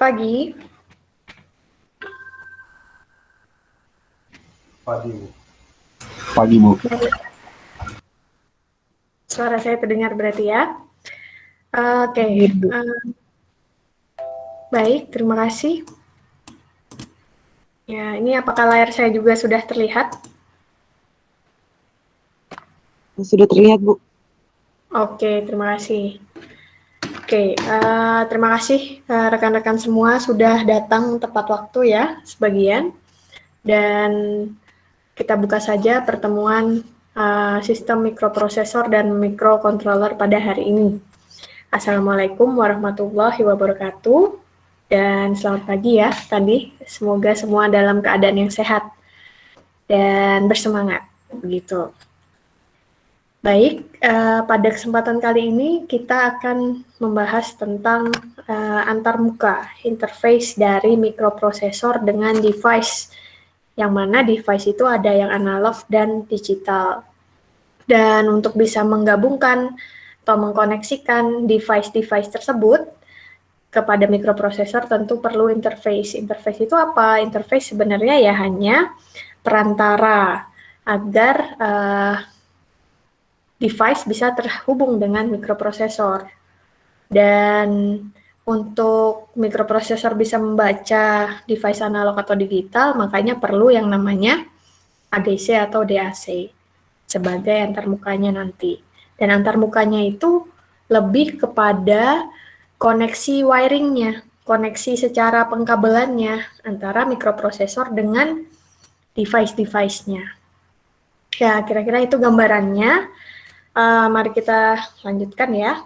pagi. Pagi, Bu. Pagi, Bu. Suara saya terdengar berarti ya. Oke. Baik, terima kasih. Ya, ini apakah layar saya juga sudah terlihat? Sudah terlihat, Bu. Oke, terima kasih. Oke, terima kasih rekan-rekan semua sudah datang tepat waktu ya, sebagian. Dan kita buka saja pertemuan sistem mikroprosesor dan mikrokontroler pada hari ini. Assalamualaikum warahmatullahi wabarakatuh. Dan selamat pagi ya tadi. Semoga semua dalam keadaan yang sehat dan bersemangat. Begitu. Baik, pada kesempatan kali ini kita akan membahas tentang antarmuka, interface dari mikroprosesor dengan device, yang mana device itu ada yang analog dan digital. Dan untuk bisa menggabungkan atau mengkoneksikan device-device tersebut kepada mikroprosesor tentu perlu interface. Interface itu apa? Interface sebenarnya ya hanya perantara agar device bisa terhubung dengan mikroprosesor. Dan untuk mikroprosesor bisa membaca device analog atau digital, makanya perlu yang namanya ADC atau DAC sebagai antarmukanya nanti. Dan antarmukanya itu lebih kepada koneksi wiringnya, koneksi secara pengkabelannya antara mikroprosesor dengan device-device-nya. Ya, kira-kira itu gambarannya. Mari kita lanjutkan ya.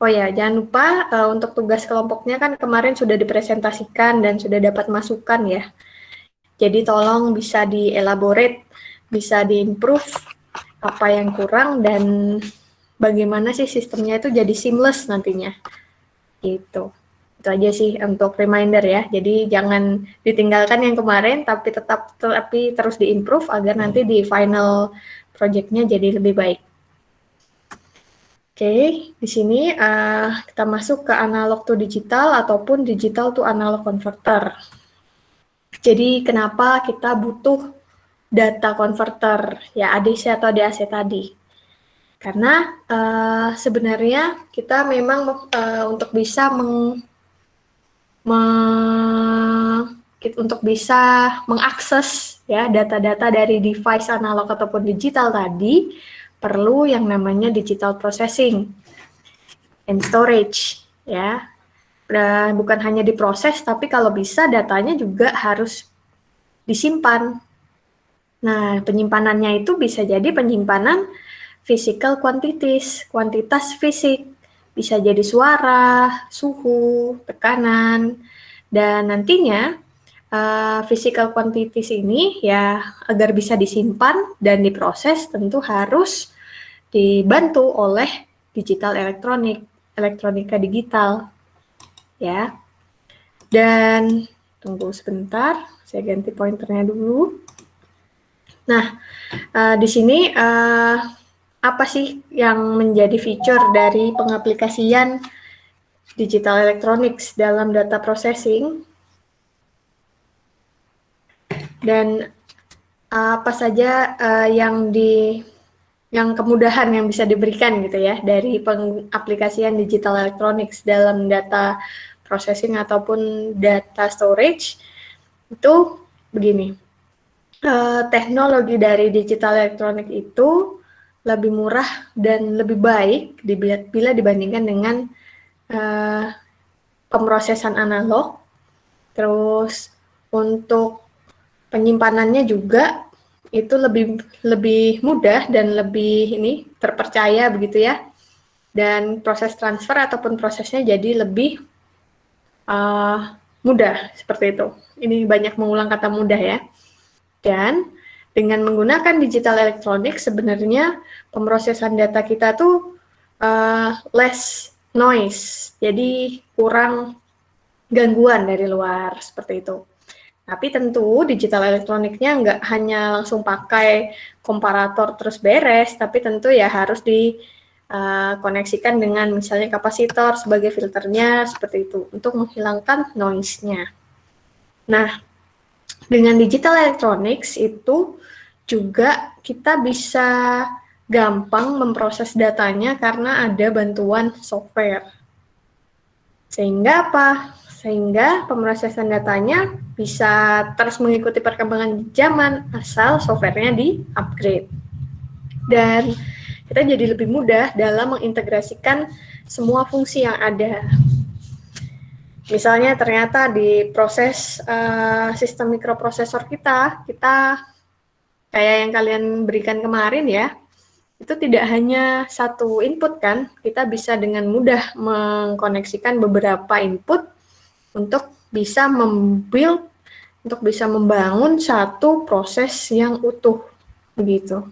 Oh ya, jangan lupa untuk tugas kelompoknya kan kemarin sudah dipresentasikan dan sudah dapat masukan ya. Jadi tolong bisa dielaborate, bisa diimprove apa yang kurang dan bagaimana sih sistemnya itu jadi seamless nantinya. Gitu. Itu aja sih untuk reminder ya. Jadi jangan ditinggalkan yang kemarin tapi terus diimprove agar nanti di final project-nya jadi lebih baik. Oke, di sini kita masuk ke analog to digital ataupun digital to analog converter. Jadi kenapa kita butuh data converter, ya ADC atau DAC tadi? Karena sebenarnya kita memang untuk bisa mengakses ya data-data dari device analog ataupun digital tadi perlu yang namanya digital processing and storage ya. Dan bukan hanya diproses tapi kalau bisa datanya juga harus disimpan. Nah, penyimpanannya itu bisa jadi penyimpanan physical quantities, kuantitas fisik. Bisa jadi suara, suhu, tekanan, dan nantinya physical quantities ini ya agar bisa disimpan dan diproses tentu harus dibantu oleh digital elektronika digital ya. Dan tunggu sebentar, saya ganti pointernya dulu. Nah, di sini apa sih yang menjadi feature dari pengaplikasian digital electronics dalam data processing? Dan apa saja yang kemudahan yang bisa diberikan gitu ya dari pengaplikasian digital electronics dalam data processing ataupun data storage itu begini. Teknologi dari digital electronic itu lebih murah dan lebih baik bila dibandingkan dengan pemrosesan analog. Terus untuk penyimpanannya juga itu lebih mudah dan lebih terpercaya begitu ya. Dan proses transfer ataupun prosesnya jadi lebih mudah seperti itu. Ini banyak mengulang kata mudah ya. Dan dengan menggunakan digital elektronik sebenarnya pemrosesan data kita tuh less noise, jadi kurang gangguan dari luar seperti itu. Tapi tentu digital elektroniknya nggak hanya langsung pakai komparator terus beres, tapi tentu ya harus koneksikan dengan misalnya kapasitor sebagai filternya, seperti itu, untuk menghilangkan noise-nya. Nah, dengan digital electronics itu juga kita bisa gampang memproses datanya karena ada bantuan software. Sehingga apa? Sehingga pemrosesan datanya bisa terus mengikuti perkembangan zaman asal softwarenya di-upgrade. Dan kita jadi lebih mudah dalam mengintegrasikan semua fungsi yang ada. Misalnya ternyata di proses sistem mikroprosesor kita kayak yang kalian berikan kemarin ya, itu tidak hanya satu input kan, kita bisa dengan mudah mengkoneksikan beberapa input untuk bisa untuk bisa membangun satu proses yang utuh, begitu.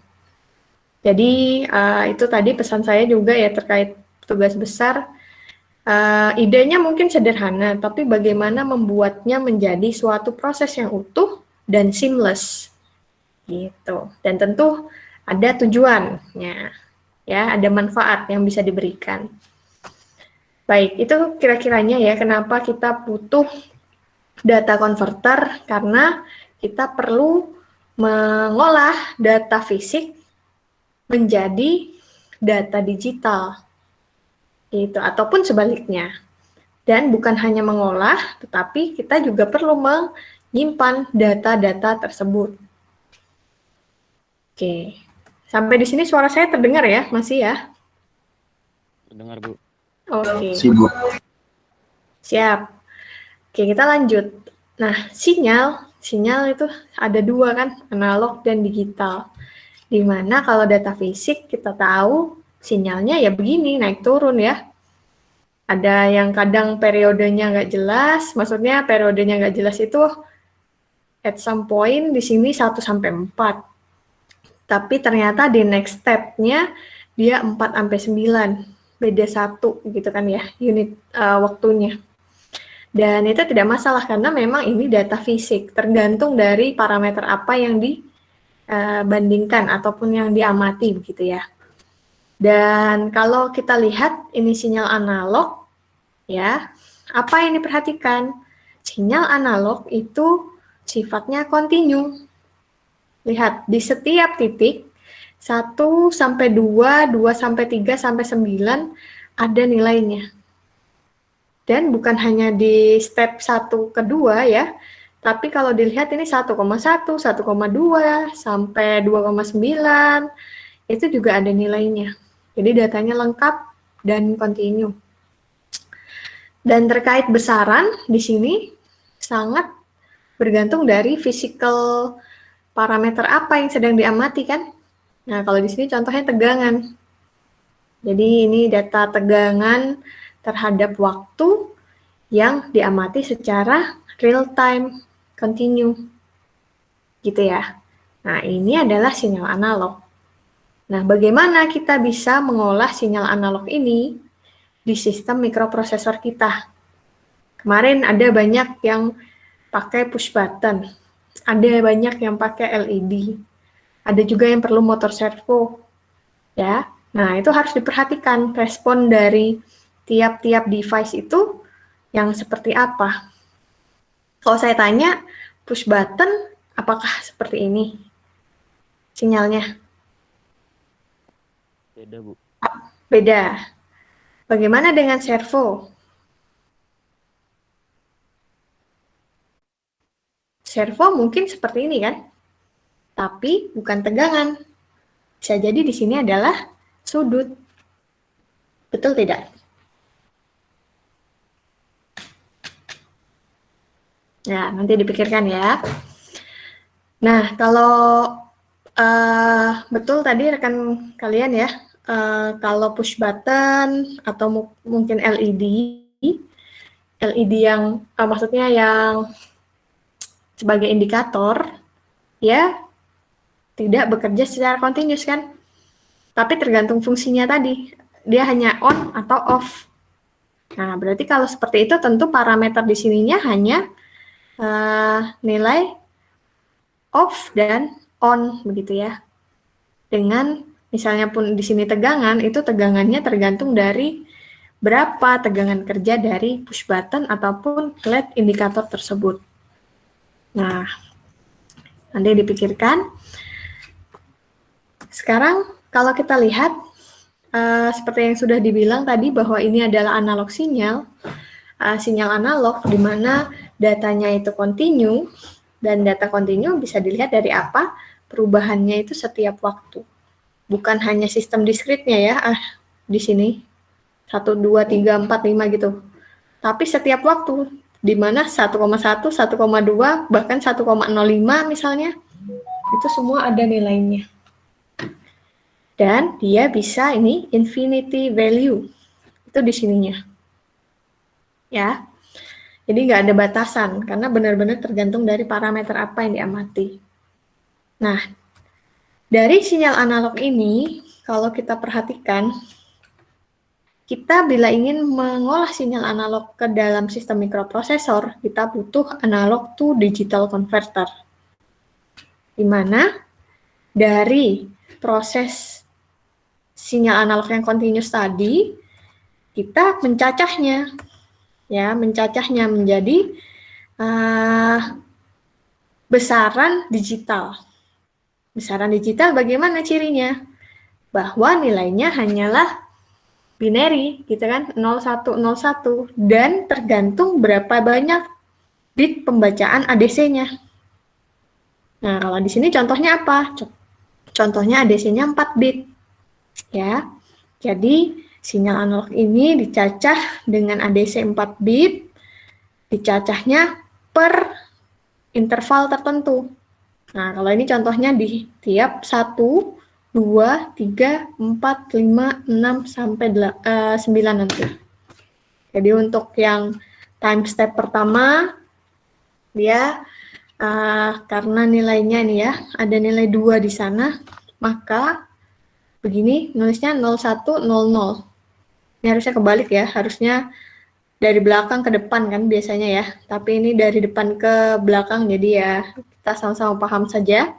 Jadi itu tadi pesan saya juga ya terkait tugas besar. Idenya mungkin sederhana, tapi bagaimana membuatnya menjadi suatu proses yang utuh dan seamless, gitu. Dan tentu ada tujuannya, ya, ada manfaat yang bisa diberikan. Baik, itu kira-kiranya ya kenapa kita butuh data converter, karena kita perlu mengolah data fisik menjadi data digital, gitu, ataupun sebaliknya. Dan bukan hanya mengolah, tetapi kita juga perlu menyimpan data-data tersebut. Oke, sampai di sini suara saya terdengar ya, masih ya? Terdengar, Bu. Oke. Sibuk. Siap. Oke, kita lanjut. Nah, sinyal itu ada dua kan, analog dan digital. Dimana kalau data fisik kita tahu sinyalnya ya begini, naik turun ya. Ada yang kadang periodenya nggak jelas, maksudnya periodenya nggak jelas itu at some point di sini 1-4. Tapi ternyata di next step-nya dia 4-9, beda 1 gitu kan ya, unit waktunya. Dan itu tidak masalah karena memang ini data fisik, tergantung dari parameter apa yang dibandingkan ataupun yang diamati begitu ya. Dan kalau kita lihat ini sinyal analog, ya, apa yang diperhatikan? Sinyal analog itu sifatnya kontinu. Lihat, di setiap titik 1-2, 2-3, sampai 9 ada nilainya. Dan bukan hanya di step 1 ke 2 ya, tapi kalau dilihat ini 1,1, 1,2, sampai 2,9, itu juga ada nilainya. Jadi datanya lengkap dan kontinu. Dan terkait besaran, di sini sangat bergantung dari physical parameter apa yang sedang diamati kan. Nah, kalau di sini contohnya tegangan. Jadi ini data tegangan terhadap waktu yang diamati secara real time, continue, gitu ya. Nah, ini adalah sinyal analog. Nah, bagaimana kita bisa mengolah sinyal analog ini di sistem mikroprosesor kita? Kemarin ada banyak yang pakai push button, ada banyak yang pakai LED, ada juga yang perlu motor servo, ya. Nah, itu harus diperhatikan respon dari tiap-tiap device itu yang seperti apa. Kalau saya tanya, push button, apakah seperti ini sinyalnya? Beda, Bu. Beda. Bagaimana dengan servo? Servo mungkin seperti ini kan? Tapi bukan tegangan. Bisa jadi di sini adalah sudut. Betul tidak? Ya, nanti dipikirkan ya. Nah, kalau betul tadi rekan kalian ya, kalau push button atau mungkin LED yang maksudnya yang sebagai indikator, ya tidak bekerja secara kontinus kan, tapi tergantung fungsinya tadi, dia hanya on atau off. Nah, berarti kalau seperti itu tentu parameter di sininya hanya nilai off dan on begitu ya, dengan Misalnya pun di sini tegangan, itu tegangannya tergantung dari berapa tegangan kerja dari push button ataupun LED indikator tersebut. Nah, nanti dipikirkan. Sekarang kalau kita lihat, seperti yang sudah dibilang tadi bahwa ini adalah analog sinyal, sinyal analog di mana datanya itu kontinu, dan data kontinu bisa dilihat dari apa? Perubahannya itu setiap waktu. Bukan hanya sistem diskritnya ya, di sini 1, 2, 3, 4, 5 gitu. Tapi setiap waktu, di mana 1,1, 1,2, bahkan 1,05 misalnya, itu semua ada nilainya. Dan dia bisa ini infinity value, itu di sininya. Ya, jadi nggak ada batasan, karena benar-benar tergantung dari parameter apa yang diamati. Nah, dari sinyal analog ini, kalau kita perhatikan, kita bila ingin mengolah sinyal analog ke dalam sistem mikroprosesor, kita butuh analog to digital converter. Di mana dari proses sinyal analog yang continuous tadi, kita mencacahnya, ya, mencacahnya menjadi besaran digital. Besaran digital bagaimana cirinya? Bahwa nilainya hanyalah binary, gitu kan, 0101, dan tergantung berapa banyak bit pembacaan ADC-nya. Nah, kalau di sini contohnya apa? Contohnya ADC-nya 4 bit. Ya. Jadi, sinyal analog ini dicacah dengan ADC 4 bit, dicacahnya per interval tertentu. Nah, kalau ini contohnya di tiap 1, 2, 3, 4, 5, 6, sampai 9 nanti. Jadi untuk yang time step pertama, dia karena nilainya ini ya, ada nilai 2 di sana, maka begini nulisnya 0100. Ini harusnya kebalik ya, harusnya dari belakang ke depan kan biasanya ya, tapi ini dari depan ke belakang, jadi ya kita sama-sama paham saja.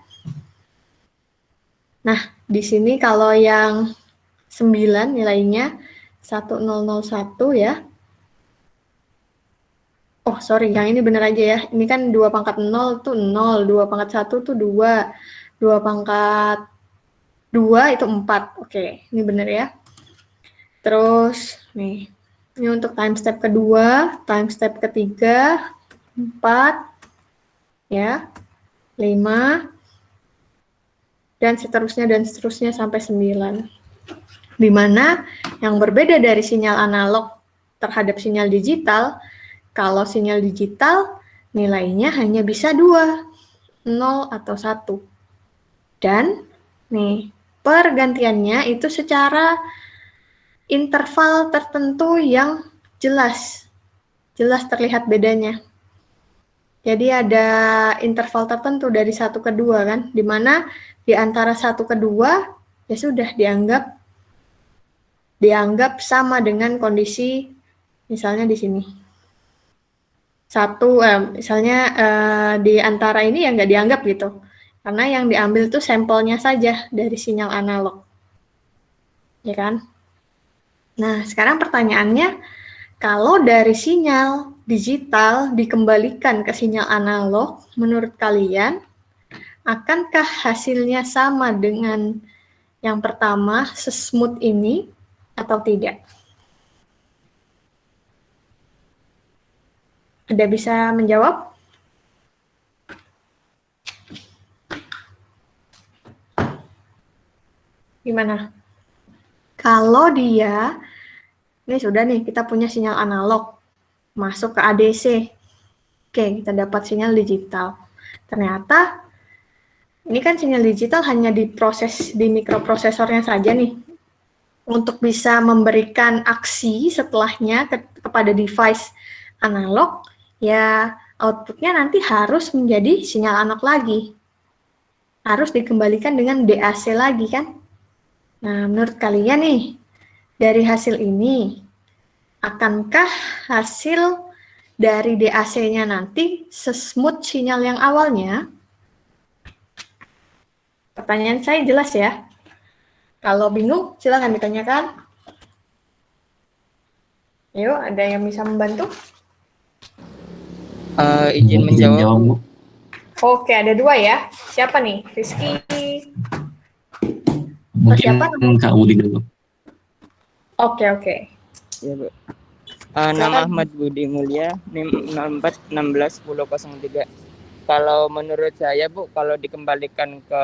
Nah, di sini kalau yang 9 nilainya 1001 ya. Oh, sorry, yang ini benar aja ya. Ini kan 2 pangkat 0 tuh 0, 2 pangkat 1 tuh 2, 2 pangkat 2 itu 4. Oke, ini benar ya. Terus, nih, ini untuk time step kedua, time step ketiga, 4, ya, 5, dan seterusnya sampai 9. Di mana yang berbeda dari sinyal analog terhadap sinyal digital, kalau sinyal digital nilainya hanya bisa 2, 0 atau 1. Dan nih, pergantiannya itu secara interval tertentu yang jelas terlihat bedanya. Jadi ada interval tertentu dari 1 ke 2 kan, di mana di antara 1 ke 2 ya sudah dianggap sama dengan kondisi misalnya di sini. Misalnya di antara ini ya nggak dianggap gitu. Karena yang diambil itu sampelnya saja dari sinyal analog. Ya kan? Nah, sekarang pertanyaannya, kalau dari sinyal digital dikembalikan ke sinyal analog, menurut kalian, akankah hasilnya sama dengan yang pertama, sesmooth ini, atau tidak? Ada bisa menjawab? Gimana? Kalau dia, ini sudah nih, kita punya sinyal analog, masuk ke ADC. Oke, kita dapat sinyal digital. Ternyata, ini kan sinyal digital hanya diproses di mikroprosesornya saja nih. Untuk bisa memberikan aksi setelahnya kepada device analog, ya outputnya nanti harus menjadi sinyal analog lagi. Harus dikembalikan dengan DAC lagi kan? Nah, menurut kalian nih, dari hasil ini, akankah hasil dari DAC-nya nanti sesmooth sinyal yang awalnya? Pertanyaan saya jelas ya. Kalau bingung, silakan ditanyakan. Yuk, ada yang bisa membantu? Izin menjawab, Bu. Bu. Oke, ada 2 ya. Siapa nih? Rizky. Mungkin siapa? Kak Budi dulu. Oke. Ya, Bu. Silakan. Nama Ahmad Budi Mulya, NIM 04161003. Kalau menurut saya, Bu, kalau dikembalikan ke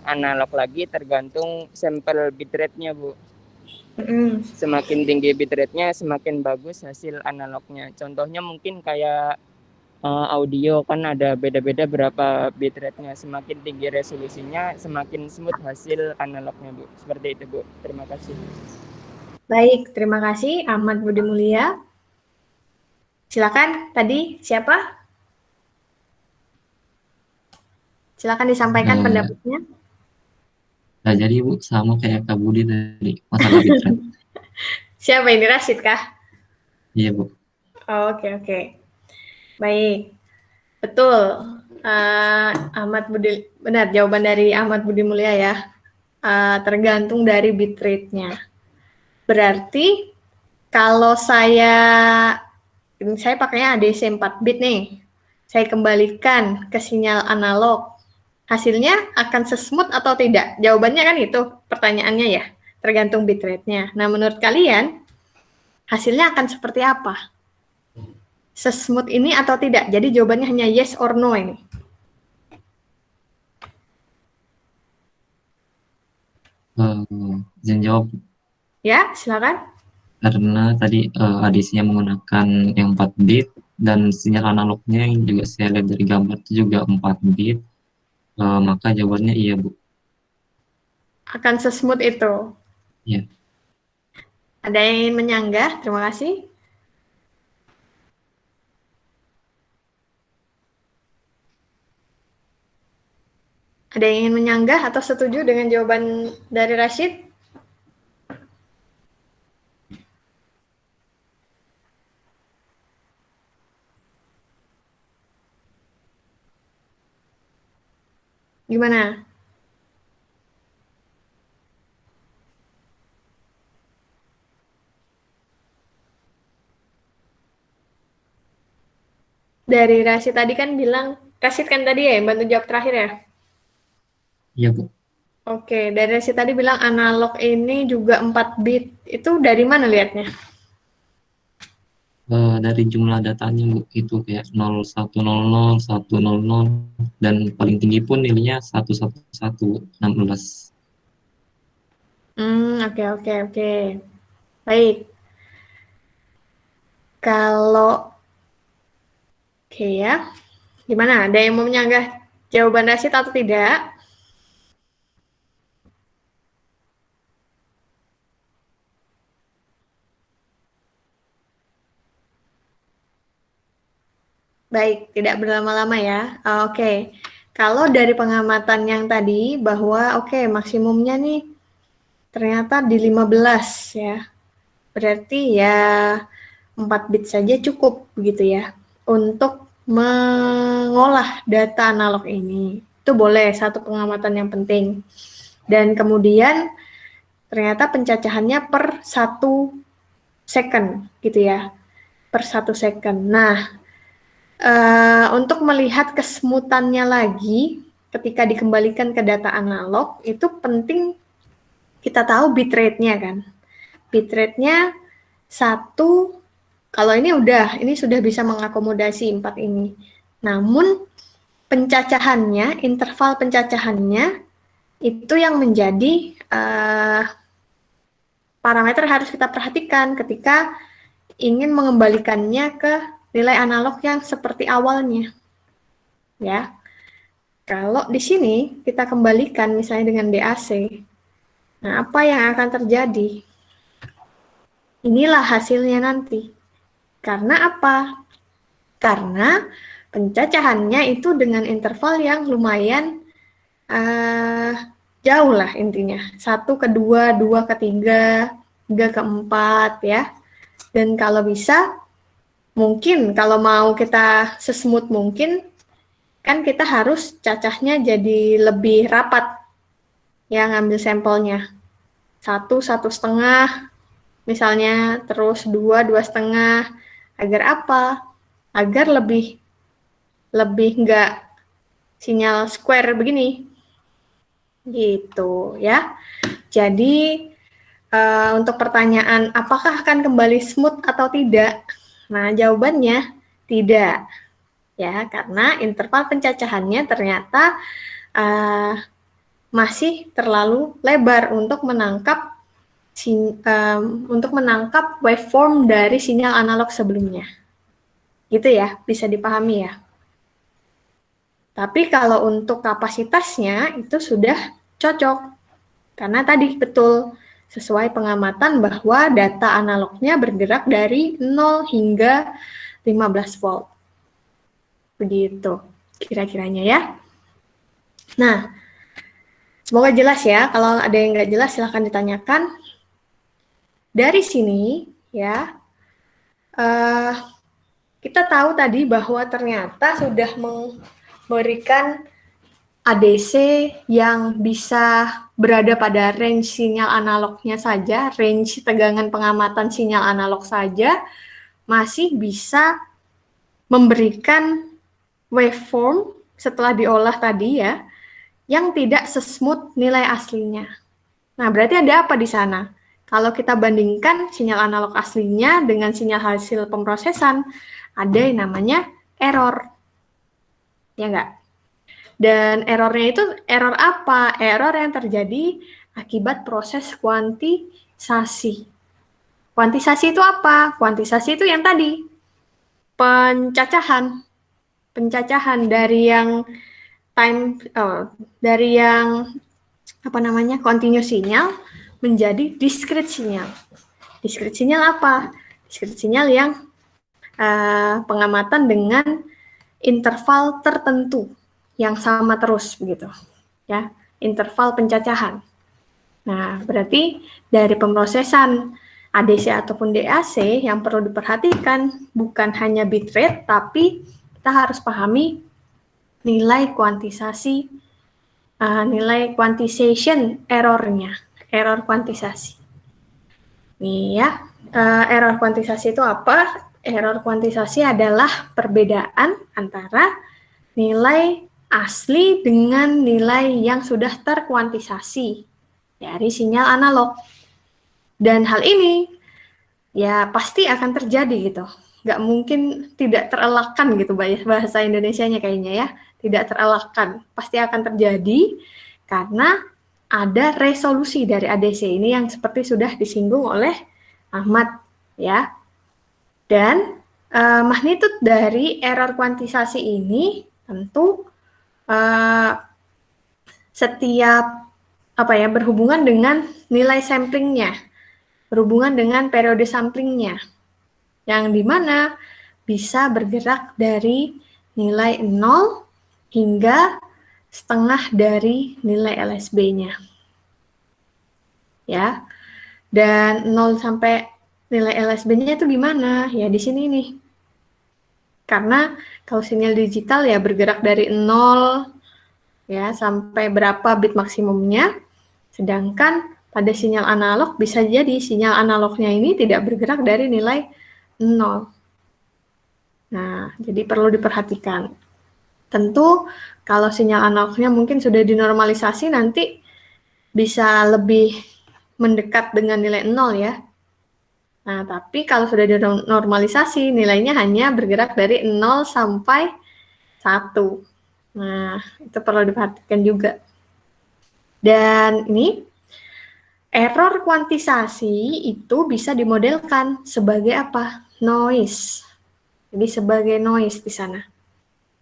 analog lagi tergantung sampel bitrate-nya, Bu. Semakin tinggi bitrate-nya, semakin bagus hasil analognya. Contohnya mungkin kayak audio kan ada beda-beda berapa bitrate-nya. Semakin tinggi resolusinya, semakin smooth hasil analognya, Bu. Seperti itu, Bu. Terima kasih. Baik, terima kasih Ahmad Budi Mulya. Silakan, tadi siapa? Silakan disampaikan pendapatnya. Nah, jadi Bu, sama kayak Kak Budi tadi, masalah bitrate. Siapa ini, Rashid kah? Iya, Bu. Oke. Baik, betul. Ahmad Budi, benar jawaban dari Ahmad Budi Mulya ya. Tergantung dari bitrate-nya. Berarti kalau saya pakainya ADC 4 bit nih. Saya kembalikan ke sinyal analog. Hasilnya akan sesmooth atau tidak? Jawabannya kan itu pertanyaannya ya. Tergantung bitrate-nya. Nah, menurut kalian hasilnya akan seperti apa? Sesmooth ini atau tidak? Jadi jawabannya hanya yes or no ini. Izin jawab. Ya, silakan. Karena tadi ADC-nya menggunakan yang 4 bit dan sinyal analognya yang juga saya lihat dari gambar itu juga 4 bit. Maka jawabannya iya, Bu. Akan sesmooth itu. Iya. Ada yang ingin menyanggah? Terima kasih. Ada yang ingin menyanggah atau setuju dengan jawaban dari Rashid? Gimana? Dari Rashid tadi kan bilang, Rashid kan tadi ya yang bantu jawab terakhir ya? Iya, Bu. Oke, dari Rashid tadi bilang analog ini juga 4 bit. Itu dari mana lihatnya? Dari jumlah datanya, Bu, itu kayak 0100, 100, dan paling tinggi pun nilainya 111, 16. Oke. Baik. Kalau oke ya. Gimana? Ada yang mau menyanggah jawaban Rashid atau tidak? Baik, tidak berlama-lama ya. Oke. Kalau dari pengamatan yang tadi bahwa maksimumnya nih ternyata di 15 ya. Berarti ya 4 bit saja cukup begitu ya untuk mengolah data analog ini. Itu boleh satu pengamatan yang penting. Dan kemudian ternyata pencacahannya per 1 second gitu ya. Per 1 second. Nah, untuk melihat kesemutannya lagi ketika dikembalikan ke data analog, itu penting kita tahu bitrate-nya kan. Bitrate-nya 1, kalau ini sudah bisa mengakomodasi 4 ini. Namun pencacahannya, interval pencacahannya itu yang menjadi parameter harus kita perhatikan ketika ingin mengembalikannya ke nilai analog yang seperti awalnya. Ya. Kalau di sini kita kembalikan misalnya dengan DAC. Nah, apa yang akan terjadi? Inilah hasilnya nanti. Karena apa? Karena pencacahannya itu dengan interval yang lumayan jauh lah intinya. 1 ke 2, 2 ke 3, 3 ke 4 ya. Dan kalau bisa, mungkin kalau mau kita sesmooth mungkin, kan kita harus cacahnya jadi lebih rapat ya ngambil sampelnya. 1, 1,5, misalnya, terus 2, 2,5. Agar apa? Agar lebih nggak sinyal square begini. Gitu ya. Jadi untuk pertanyaan apakah akan kembali smooth atau tidak? Nah, jawabannya tidak. Ya, karena interval pencacahannya ternyata masih terlalu lebar untuk menangkap waveform dari sinyal analog sebelumnya. Gitu ya, bisa dipahami ya. Tapi kalau untuk kapasitasnya itu sudah cocok. Karena tadi betul sesuai pengamatan bahwa data analognya bergerak dari 0 hingga 15 volt. Begitu kira-kiranya ya. Nah, semoga jelas ya. Kalau ada yang nggak jelas silahkan ditanyakan. Dari sini ya, kita tahu tadi bahwa ternyata sudah memberikan ADC yang bisa berada pada range sinyal analognya saja, range tegangan pengamatan sinyal analog saja, masih bisa memberikan waveform setelah diolah tadi ya, yang tidak sesmooth nilai aslinya. Nah, berarti ada apa di sana? Kalau kita bandingkan sinyal analog aslinya dengan sinyal hasil pemrosesan, ada yang namanya error. Ya enggak? Dan errornya itu error apa? Error yang terjadi akibat proses kuantisasi. Kuantisasi itu apa? Kuantisasi itu yang tadi, pencacahan. Pencacahan dari yang continuous sinyal menjadi discrete sinyal. Discrete sinyal apa? Discrete sinyal yang pengamatan dengan interval tertentu yang sama terus begitu ya, interval pencacahan. Nah, berarti dari pemrosesan ADC ataupun DAC yang perlu diperhatikan bukan hanya bitrate, tapi kita harus pahami nilai kuantisasi, nilai quantization errornya, error kuantisasi. Nih ya, error kuantisasi itu apa? Error kuantisasi adalah perbedaan antara nilai asli dengan nilai yang sudah terkuantisasi dari sinyal analog. Dan hal ini ya pasti akan terjadi gitu. Nggak mungkin tidak terelakkan gitu bahasa Indonesianya kayaknya ya. Tidak terelakkan. Pasti akan terjadi karena ada resolusi dari ADC ini yang seperti sudah disinggung oleh Ahmad ya. Dan magnitude dari error kuantisasi ini tentu setiap berhubungan dengan nilai samplingnya, berhubungan dengan periode samplingnya, yang dimana bisa bergerak dari nilai 0 hingga setengah dari nilai LSB-nya. Ya. Dan 0 sampai nilai LSB-nya itu gimana? Ya di sini nih. Karena kalau sinyal digital ya bergerak dari 0 ya sampai berapa bit maksimumnya, sedangkan pada sinyal analog bisa jadi sinyal analognya ini tidak bergerak dari nilai 0. Nah, jadi perlu diperhatikan. Tentu kalau sinyal analognya mungkin sudah dinormalisasi nanti bisa lebih mendekat dengan nilai 0 ya. Nah, tapi kalau sudah dinormalisasi, nilainya hanya bergerak dari 0 sampai 1. Nah, itu perlu diperhatikan juga. Dan ini, error kuantisasi itu bisa dimodelkan sebagai apa? Noise. Jadi sebagai noise di sana.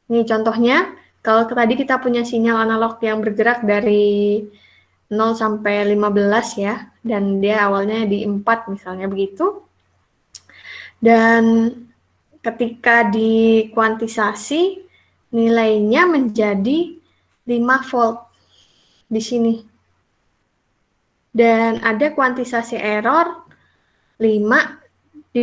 Ini contohnya, kalau tadi kita punya sinyal analog yang bergerak dari 0 sampai 15 ya, dan dia awalnya di 4 misalnya begitu. Dan ketika dikuantisasi, nilainya menjadi 5 volt di sini. Dan ada kuantisasi error 5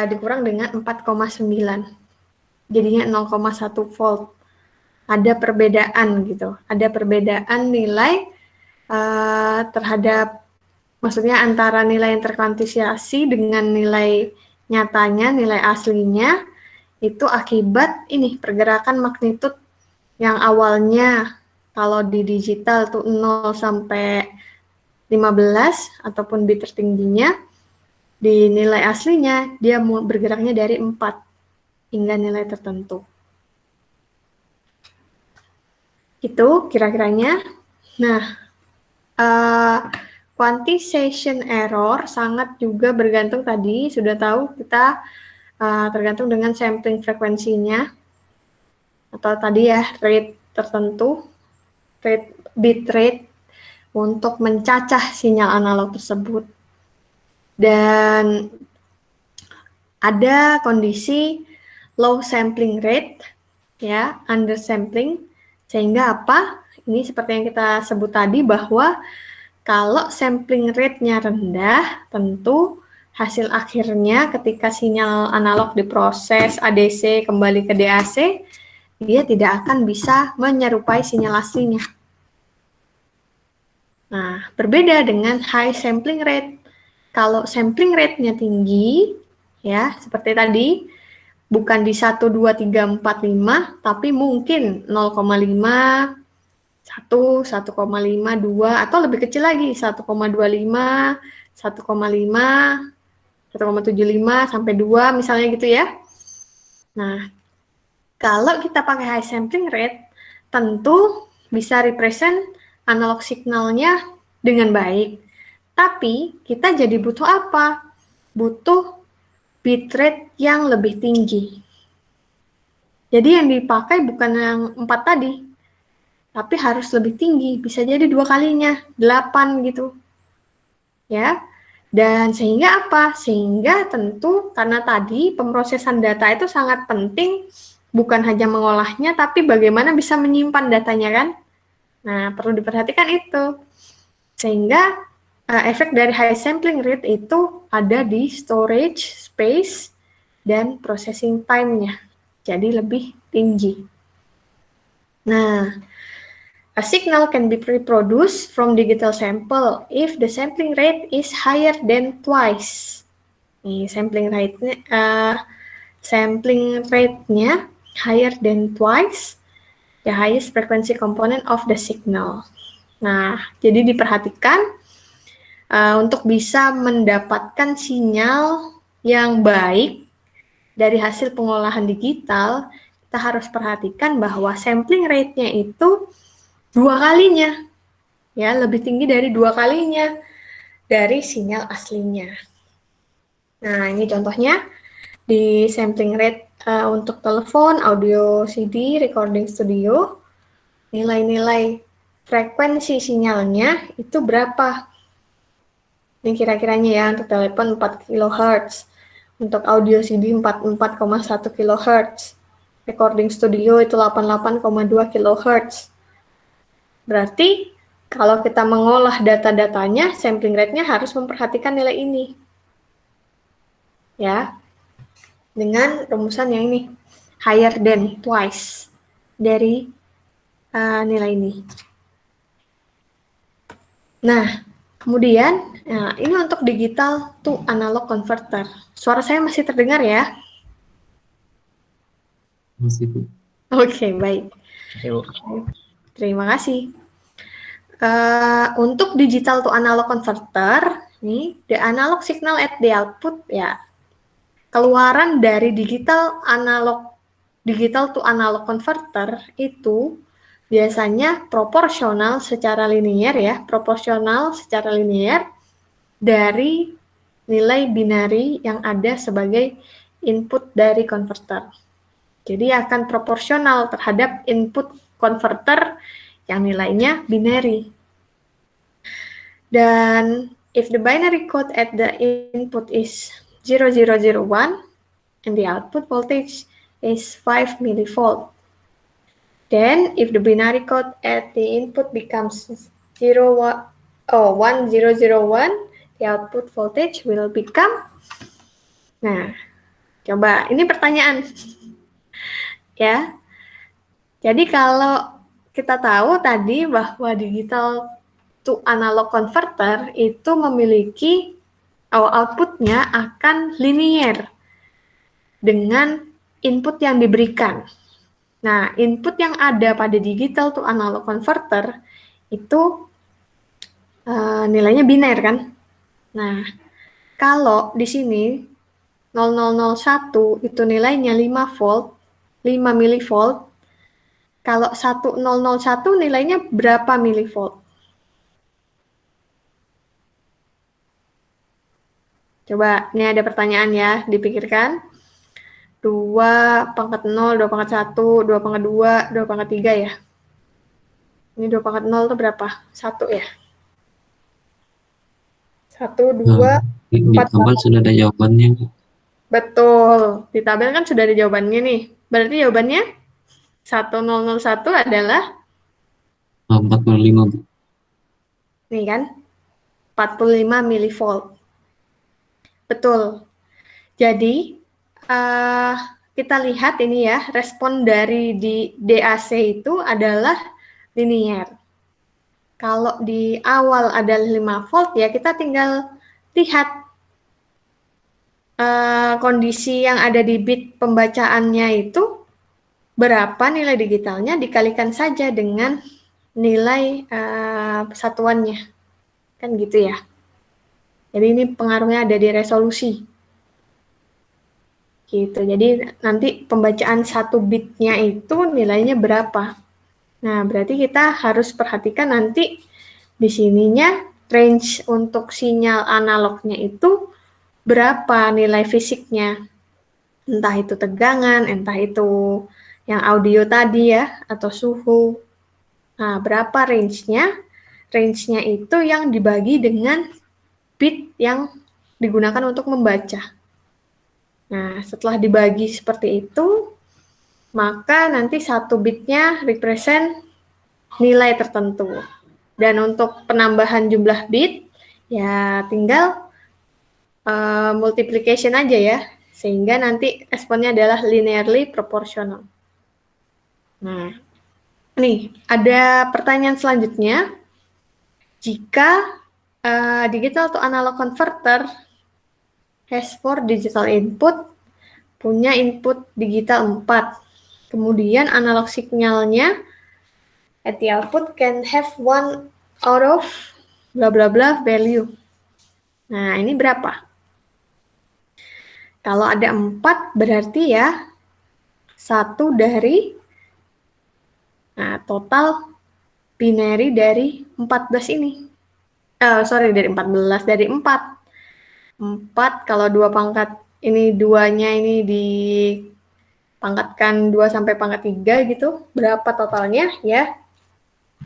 dikurang dengan 4,9. Jadinya 0,1 volt. Ada perbedaan gitu. Ada perbedaan nilai terhadap maksudnya antara nilai yang terkuantisasi dengan nilai nyatanya, nilai aslinya, itu akibat ini pergerakan magnitud yang awalnya kalau di digital tuh 0 sampai 15 ataupun bit tertingginya, di nilai aslinya dia bergeraknya dari 4 hingga nilai tertentu. Itu kira-kiranya. Nah, quantization error sangat juga bergantung tadi, sudah tahu kita tergantung dengan sampling frekuensinya, atau tadi ya rate tertentu, bit rate untuk mencacah sinyal analog tersebut. Dan ada kondisi low sampling rate, ya, undersampling, sehingga apa? Ini seperti yang kita sebut tadi bahwa kalau sampling rate-nya rendah, tentu hasil akhirnya ketika sinyal analog diproses ADC kembali ke DAC, dia tidak akan bisa menyerupai sinyal aslinya. Nah, berbeda dengan high sampling rate. Kalau sampling rate-nya tinggi, ya, seperti tadi, bukan di 1, 2, 3, 4, 5, tapi mungkin 0,5, 1, 1,5, 2, atau lebih kecil lagi, 1,25, 1,5, 1,75, sampai 2, misalnya gitu ya. Nah, kalau kita pakai high sampling rate, tentu bisa represent analog signalnya dengan baik. Tapi kita jadi butuh apa? Butuh bitrate yang lebih tinggi. Jadi yang dipakai bukan yang 4 tadi, tapi harus lebih tinggi. Bisa jadi 2 kalinya, 8 gitu. Ya. Dan sehingga apa? Sehingga tentu karena tadi pemrosesan data itu sangat penting, bukan hanya mengolahnya, tapi bagaimana bisa menyimpan datanya kan? Nah, perlu diperhatikan itu. Sehingga efek dari high sampling rate itu ada di storage space dan processing time-nya. Jadi lebih tinggi. Nah, a signal can be reproduced from digital sample if the sampling rate is higher than twice. Nih, sampling rate-nya higher than twice the highest frequency component of the signal. Nah, jadi diperhatikan untuk bisa mendapatkan sinyal yang baik dari hasil pengolahan digital, kita harus perhatikan bahwa sampling rate-nya itu 2 kalinya, ya, lebih tinggi dari 2 kalinya dari sinyal aslinya. Nah, ini contohnya di sampling rate untuk telepon, audio CD, recording studio, nilai-nilai frekuensi sinyalnya itu berapa? Ini kira-kiranya ya, untuk telepon 4 kHz, untuk audio CD 44,1 kHz, recording studio itu 88,2 kHz. Berarti kalau kita mengolah data-datanya, sampling rate-nya harus memperhatikan nilai ini. Ya, dengan rumusan yang ini, higher than twice dari nilai ini. Nah, kemudian, ini untuk digital to analog converter. Suara saya masih terdengar ya? Masih, Bu. Oke, baik. Terima kasih. Untuk digital to analog converter, nih, the analog signal at the output, ya, keluaran dari digital to analog converter itu biasanya proporsional secara linear dari nilai binary yang ada sebagai input dari converter. Jadi akan proporsional terhadap input converter yang nilainya binary. Dan if the binary code at the input is 0001 and the output voltage is 5 millivolt, then if the binary code at the input becomes 1001, the output voltage will become. Nah, coba ini pertanyaan. Ya. Jadi kalau kita tahu tadi bahwa digital to analog converter itu memiliki outputnya akan linear dengan input yang diberikan. Nah, input yang ada pada digital to analog converter itu nilainya biner kan? Nah, kalau di sini 0001 itu nilainya 5 volt, 5 milivolt. Kalau 1001 nilainya berapa milivolt? Coba, ini ada pertanyaan ya, dipikirkan. 2 pangkat 0, 2 pangkat 1, 2 pangkat 2, 2 pangkat 3 ya. Ini 2 pangkat 0 itu berapa? 1 ya. 1, 2, di 4, tabel sudah ada jawabannya, Bu. betul. Di tabel kan sudah ada jawabannya nih. Berarti jawabannya 1001 adalah 45, Bu. nih kan, 45 milivolt. Betul. Jadi, kita lihat ini ya, respon dari di DAC itu adalah linear. Kalau di awal ada 5 volt ya, kita tinggal lihat kondisi yang ada di bit pembacaannya itu berapa nilai digitalnya, dikalikan saja dengan nilai satuannya. Kan gitu ya. Jadi ini pengaruhnya ada di resolusi. Gitu. Jadi nanti pembacaan 1 bitnya itu nilainya berapa. Nah, berarti kita harus perhatikan nanti di sininya range untuk sinyal analognya itu berapa nilai fisiknya. Entah itu tegangan, entah itu yang audio tadi ya, atau suhu. Nah, berapa range-nya? Range-nya itu yang dibagi dengan bit yang digunakan untuk membaca. Nah, setelah dibagi seperti itu, maka nanti 1 bitnya represent nilai tertentu. Dan untuk penambahan jumlah bit, ya tinggal multiplication aja ya, sehingga nanti responnya adalah linearly proportional. Nah, nih ada pertanyaan selanjutnya. Jika digital to analog converter has 4 digital input, punya input digital 4. Kemudian analog signalnya at the output can have 1 out of bla bla bla value. Nah, ini berapa? Kalau ada 4 berarti ya 1 dari total binary dari 14 ini. Dari 14, dari 4. 4 kalau 2 pangkat ini 2-nya ini dipangkatkan 2 sampai pangkat 3 gitu, berapa totalnya ya?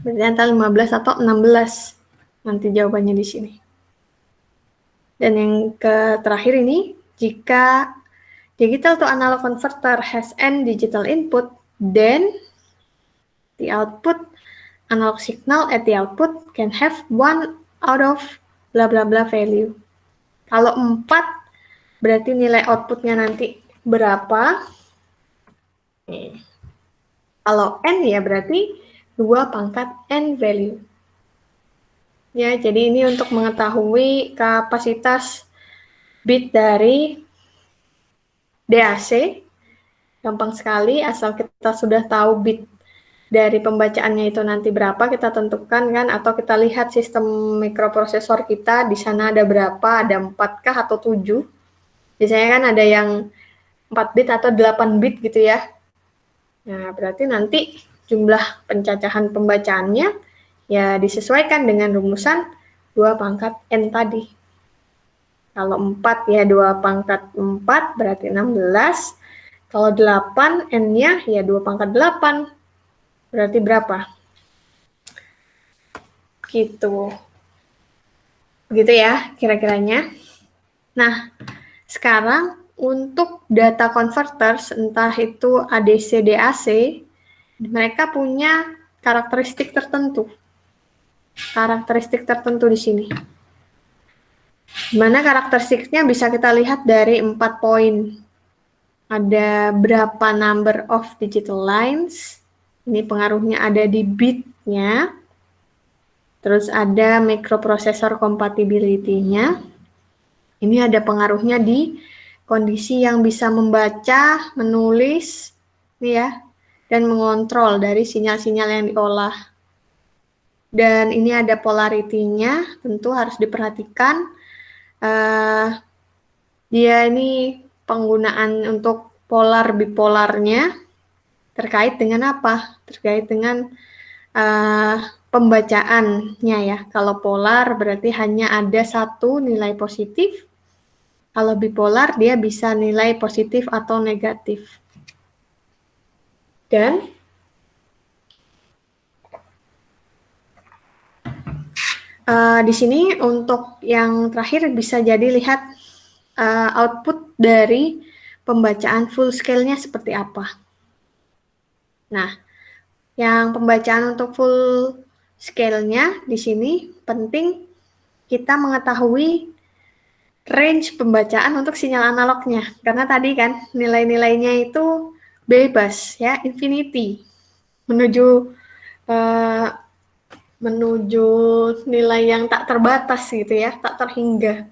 Berarti antara 15 atau 16. Nanti jawabannya di sini. Dan yang terakhir ini, jika digital to analog converter has n digital input, then the output analog signal at the output can have 1 out of bla bla bla value. Kalau 4 berarti nilai outputnya nanti berapa? Nih. Kalau n ya berarti 2 pangkat n value. Ya, jadi ini untuk mengetahui kapasitas bit dari DAC. Gampang sekali, asal kita sudah tahu bit dari pembacaannya itu nanti berapa, kita tentukan kan, atau kita lihat sistem mikroprosesor kita, di sana ada berapa, ada 4 kah atau 7. Biasanya kan ada yang 4 bit atau 8 bit gitu ya. Nah, berarti nanti jumlah pencacahan pembacaannya ya disesuaikan dengan rumusan 2 pangkat N tadi. Kalau 4 ya 2 pangkat 4 berarti 16. Kalau 8 N-nya ya 2 pangkat 8. Berarti berapa? Gitu. Begitu ya kira-kiranya. Nah, sekarang untuk data converters, entah itu ADC, DAC, mereka punya karakteristik tertentu. Karakteristik tertentu di sini. Dimana karakteristiknya bisa kita lihat dari 4 poin. Ada berapa number of digital lines. Ini pengaruhnya ada di bitnya. Terus ada microprocessor compatibility-nya. Ini ada pengaruhnya di kondisi yang bisa membaca, menulis, nih ya, dan mengontrol dari sinyal-sinyal yang diolah. Dan ini ada polarity-nya, tentu harus diperhatikan. Dia ini penggunaan untuk polar bipolarnya terkait dengan apa? Terkait dengan pembacaannya ya. Kalau polar berarti hanya ada satu nilai positif. Kalau bipolar dia bisa nilai positif atau negatif. Dan di sini untuk yang terakhir bisa jadi lihat output dari pembacaan full scale-nya seperti apa. Nah, yang pembacaan untuk full scale-nya di sini penting kita mengetahui range pembacaan untuk sinyal analognya. Karena tadi kan nilai-nilainya itu bebas ya, infinity. Menuju nilai yang tak terbatas gitu ya, tak terhingga.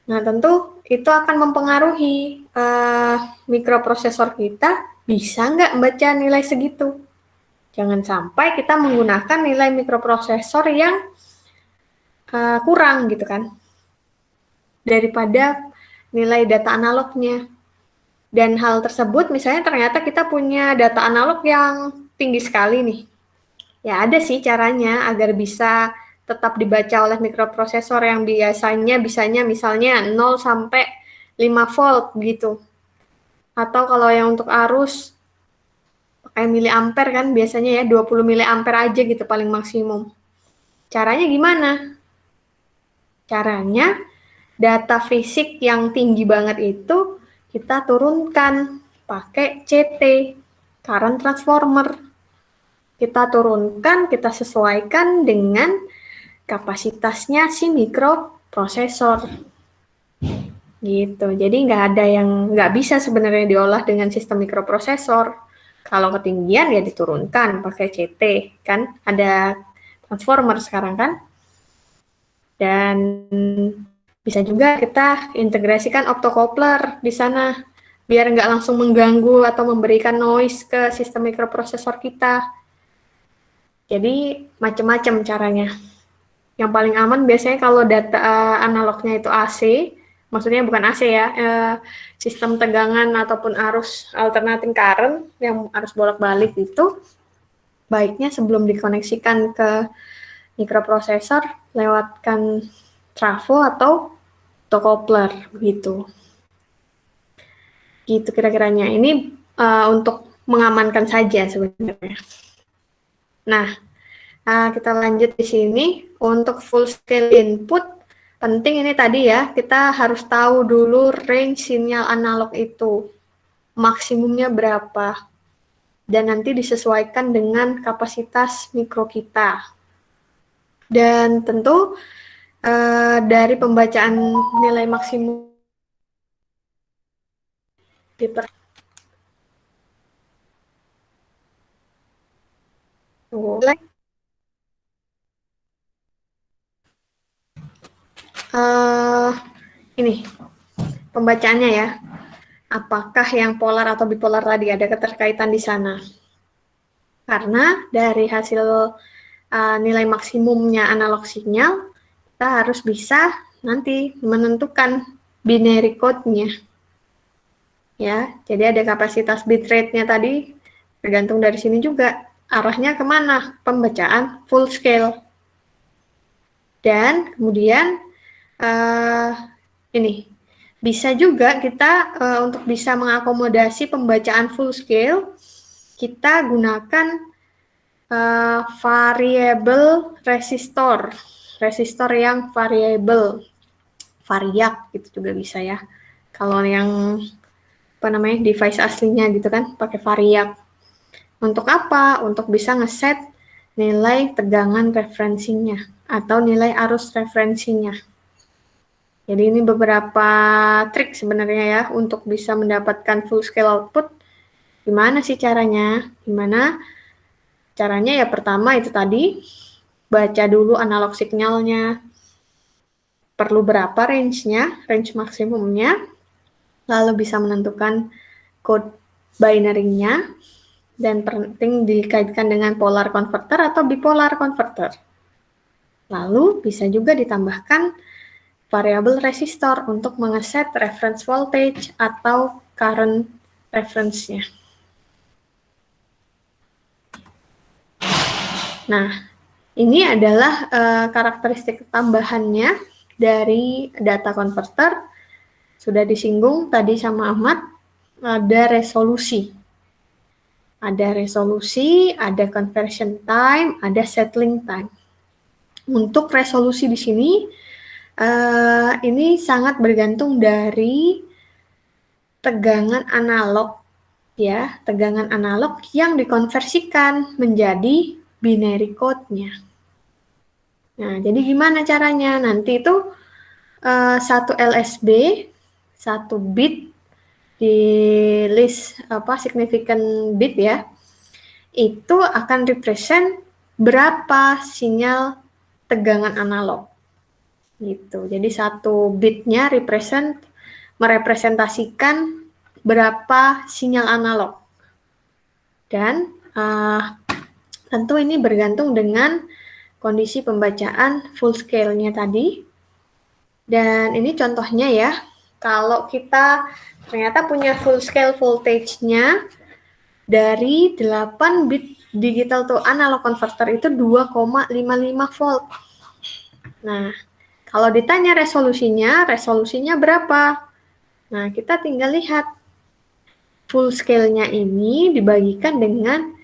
Nah, tentu itu akan mempengaruhi mikroprosesor kita bisa nggak membaca nilai segitu. Jangan sampai kita menggunakan nilai mikroprosesor yang kurang gitu kan, daripada nilai data analognya. Dan hal tersebut misalnya ternyata kita punya data analog yang tinggi sekali nih. Ya ada sih caranya agar bisa tetap dibaca oleh mikroprosesor yang bisanya misalnya 0 sampai 5 volt gitu. Atau kalau yang untuk arus pakai miliampere kan biasanya ya 20 miliampere aja gitu paling maksimum. Caranya gimana? Caranya data fisik yang tinggi banget itu kita turunkan pakai CT, current transformer. Kita turunkan, kita sesuaikan dengan kapasitasnya si mikroprosesor. Gitu. Jadi nggak bisa sebenarnya diolah dengan sistem mikroprosesor. Kalau ketinggian ya diturunkan pakai CT, kan ada transformer sekarang kan. Dan bisa juga kita integrasikan optocoupler di sana biar nggak langsung mengganggu atau memberikan noise ke sistem mikroprosesor kita. Jadi macam-macam caranya. Yang paling aman biasanya kalau data analognya itu AC, maksudnya bukan AC ya, sistem tegangan ataupun arus alternating current yang arus bolak-balik itu, baiknya sebelum dikoneksikan ke mikroprosesor, lewatkan trafo atau optocoupler begitu. Gitu kira-kiranya. Ini untuk mengamankan saja sebenarnya. Nah, kita lanjut di sini. Untuk full scale input, penting ini tadi ya, kita harus tahu dulu range sinyal analog itu. Maksimumnya berapa. Dan nanti disesuaikan dengan kapasitas mikro kita. Dan tentu dari pembacaan nilai maksimum ini pembacaannya ya. Apakah yang polar atau bipolar tadi ada keterkaitan di sana? Karena dari hasil nilai maksimumnya analog sinyal, kita harus bisa nanti menentukan binary code-nya. Ya, jadi ada kapasitas bitrate-nya tadi, tergantung dari sini juga. Arahnya kemana? Pembacaan full scale. Dan kemudian ini bisa juga kita untuk bisa mengakomodasi pembacaan full scale, kita gunakan variable resistor yang variable, variak gitu juga bisa ya. Kalau yang device aslinya gitu kan pakai variak. Untuk apa? Untuk bisa ngeset nilai tegangan referensinya atau nilai arus referensinya. Jadi ini beberapa trik sebenarnya ya untuk bisa mendapatkan full scale output. Gimana sih caranya? Caranya ya pertama itu tadi, baca dulu analog signalnya, perlu berapa range-nya, range maksimumnya, lalu bisa menentukan code binary-nya, dan penting dikaitkan dengan polar converter atau bipolar converter. Lalu bisa juga ditambahkan variabel resistor untuk mengeset reference voltage atau current reference-nya. Nah, ini adalah karakteristik tambahannya dari data converter. Sudah disinggung tadi sama Ahmad, ada resolusi. Ada resolusi, ada conversion time, ada settling time. Untuk resolusi di sini, ini sangat bergantung dari tegangan analog, ya, tegangan analog yang dikonversikan menjadi binary code-nya. Nah, jadi gimana caranya? Nanti itu satu LSB, satu bit di list significant bit ya, itu akan represent berapa sinyal tegangan analog gitu. Jadi satu bitnya merepresentasikan berapa sinyal analog. Dan tentu ini bergantung dengan kondisi pembacaan full scale-nya tadi. Dan ini contohnya ya, kalau kita ternyata punya full scale voltage-nya dari 8 bit digital to analog converter itu 2,55 volt. Nah, kalau ditanya resolusinya berapa? Nah, kita tinggal lihat full scale-nya ini dibagikan dengan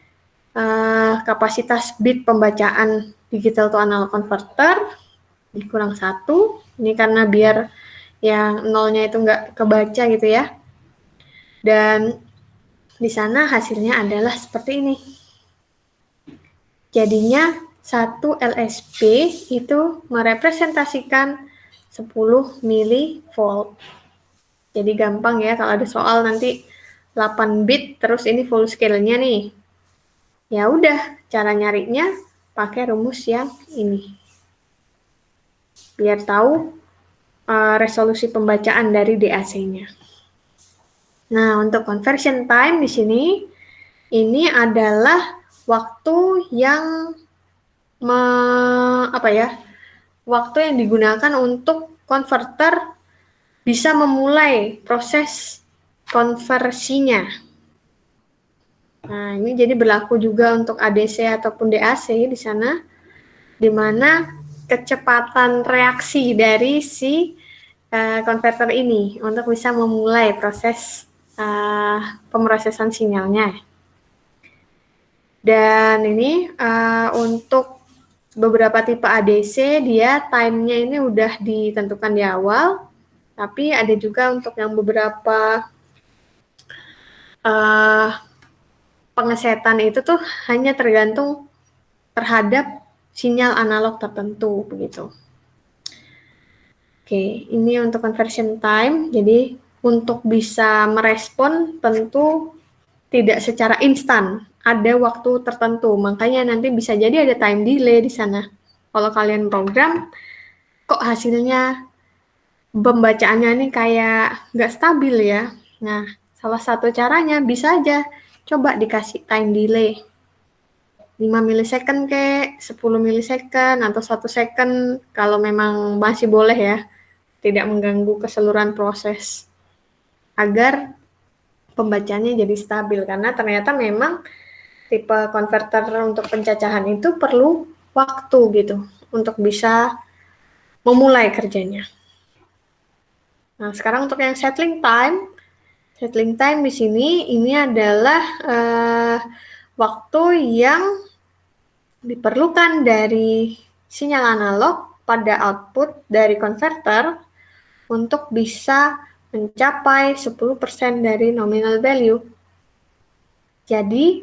kapasitas bit pembacaan digital to analog converter dikurang 1. Ini karena biar yang nolnya itu nggak kebaca gitu ya. Dan di sana hasilnya adalah seperti ini. Jadinya 1 LSB itu merepresentasikan 10 milivolt. Jadi gampang ya kalau ada soal nanti 8 bit terus ini full scale-nya nih. Ya udah, cara nyarinya pakai rumus yang ini. Biar tahu resolusi pembacaan dari DAC-nya. Nah, untuk conversion time di sini, ini adalah waktu yang waktu yang digunakan untuk konverter bisa memulai proses konversinya. Nah, ini jadi berlaku juga untuk ADC ataupun DAC di sana, di mana kecepatan reaksi dari si konverter ini untuk bisa memulai proses pemrosesan sinyalnya. Dan ini untuk beberapa tipe ADC dia time-nya ini udah ditentukan di awal, tapi ada juga untuk yang beberapa pengesetan itu tuh hanya tergantung terhadap sinyal analog tertentu begitu. Oke, ini untuk conversion time. Jadi untuk bisa merespon tentu tidak secara instan, ada waktu tertentu. Makanya nanti bisa jadi ada time delay di sana. Kalau kalian program, kok hasilnya pembacaannya ini kayak nggak stabil ya. Nah, salah satu caranya bisa aja coba dikasih time delay. 5 milisecond ke 10 milisecond atau 1 second kalau memang masih boleh ya, tidak mengganggu keseluruhan proses agar pembacaannya jadi stabil, karena ternyata memang tipe konverter untuk pencacahan itu perlu waktu gitu untuk bisa memulai kerjanya. Nah, sekarang untuk yang settling time di sini ini adalah waktu yang diperlukan dari sinyal analog pada output dari konverter untuk bisa mencapai 10% dari nominal value. Jadi,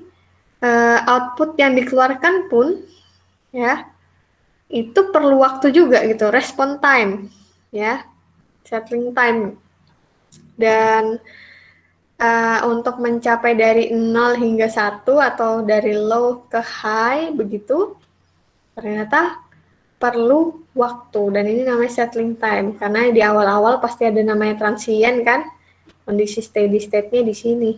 output yang dikeluarkan pun ya itu perlu waktu juga gitu, respon time ya, settling time. Dan untuk mencapai dari 0 hingga 1 atau dari low ke high begitu, ternyata perlu waktu, dan ini namanya settling time, karena di awal-awal pasti ada namanya transient kan, kondisi steady state-nya di sini.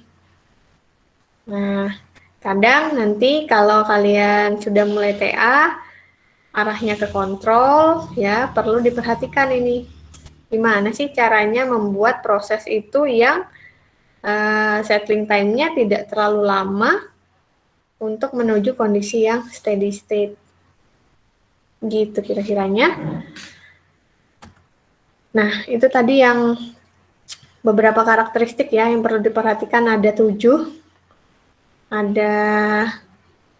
Nah, kadang nanti kalau kalian sudah mulai TA, arahnya ke kontrol, ya perlu diperhatikan ini. Gimana sih caranya membuat proses itu yang settling time-nya tidak terlalu lama untuk menuju kondisi yang steady state. Gitu kira-kiranya. Nah, itu tadi yang beberapa karakteristik ya yang perlu diperhatikan, ada 7. Ada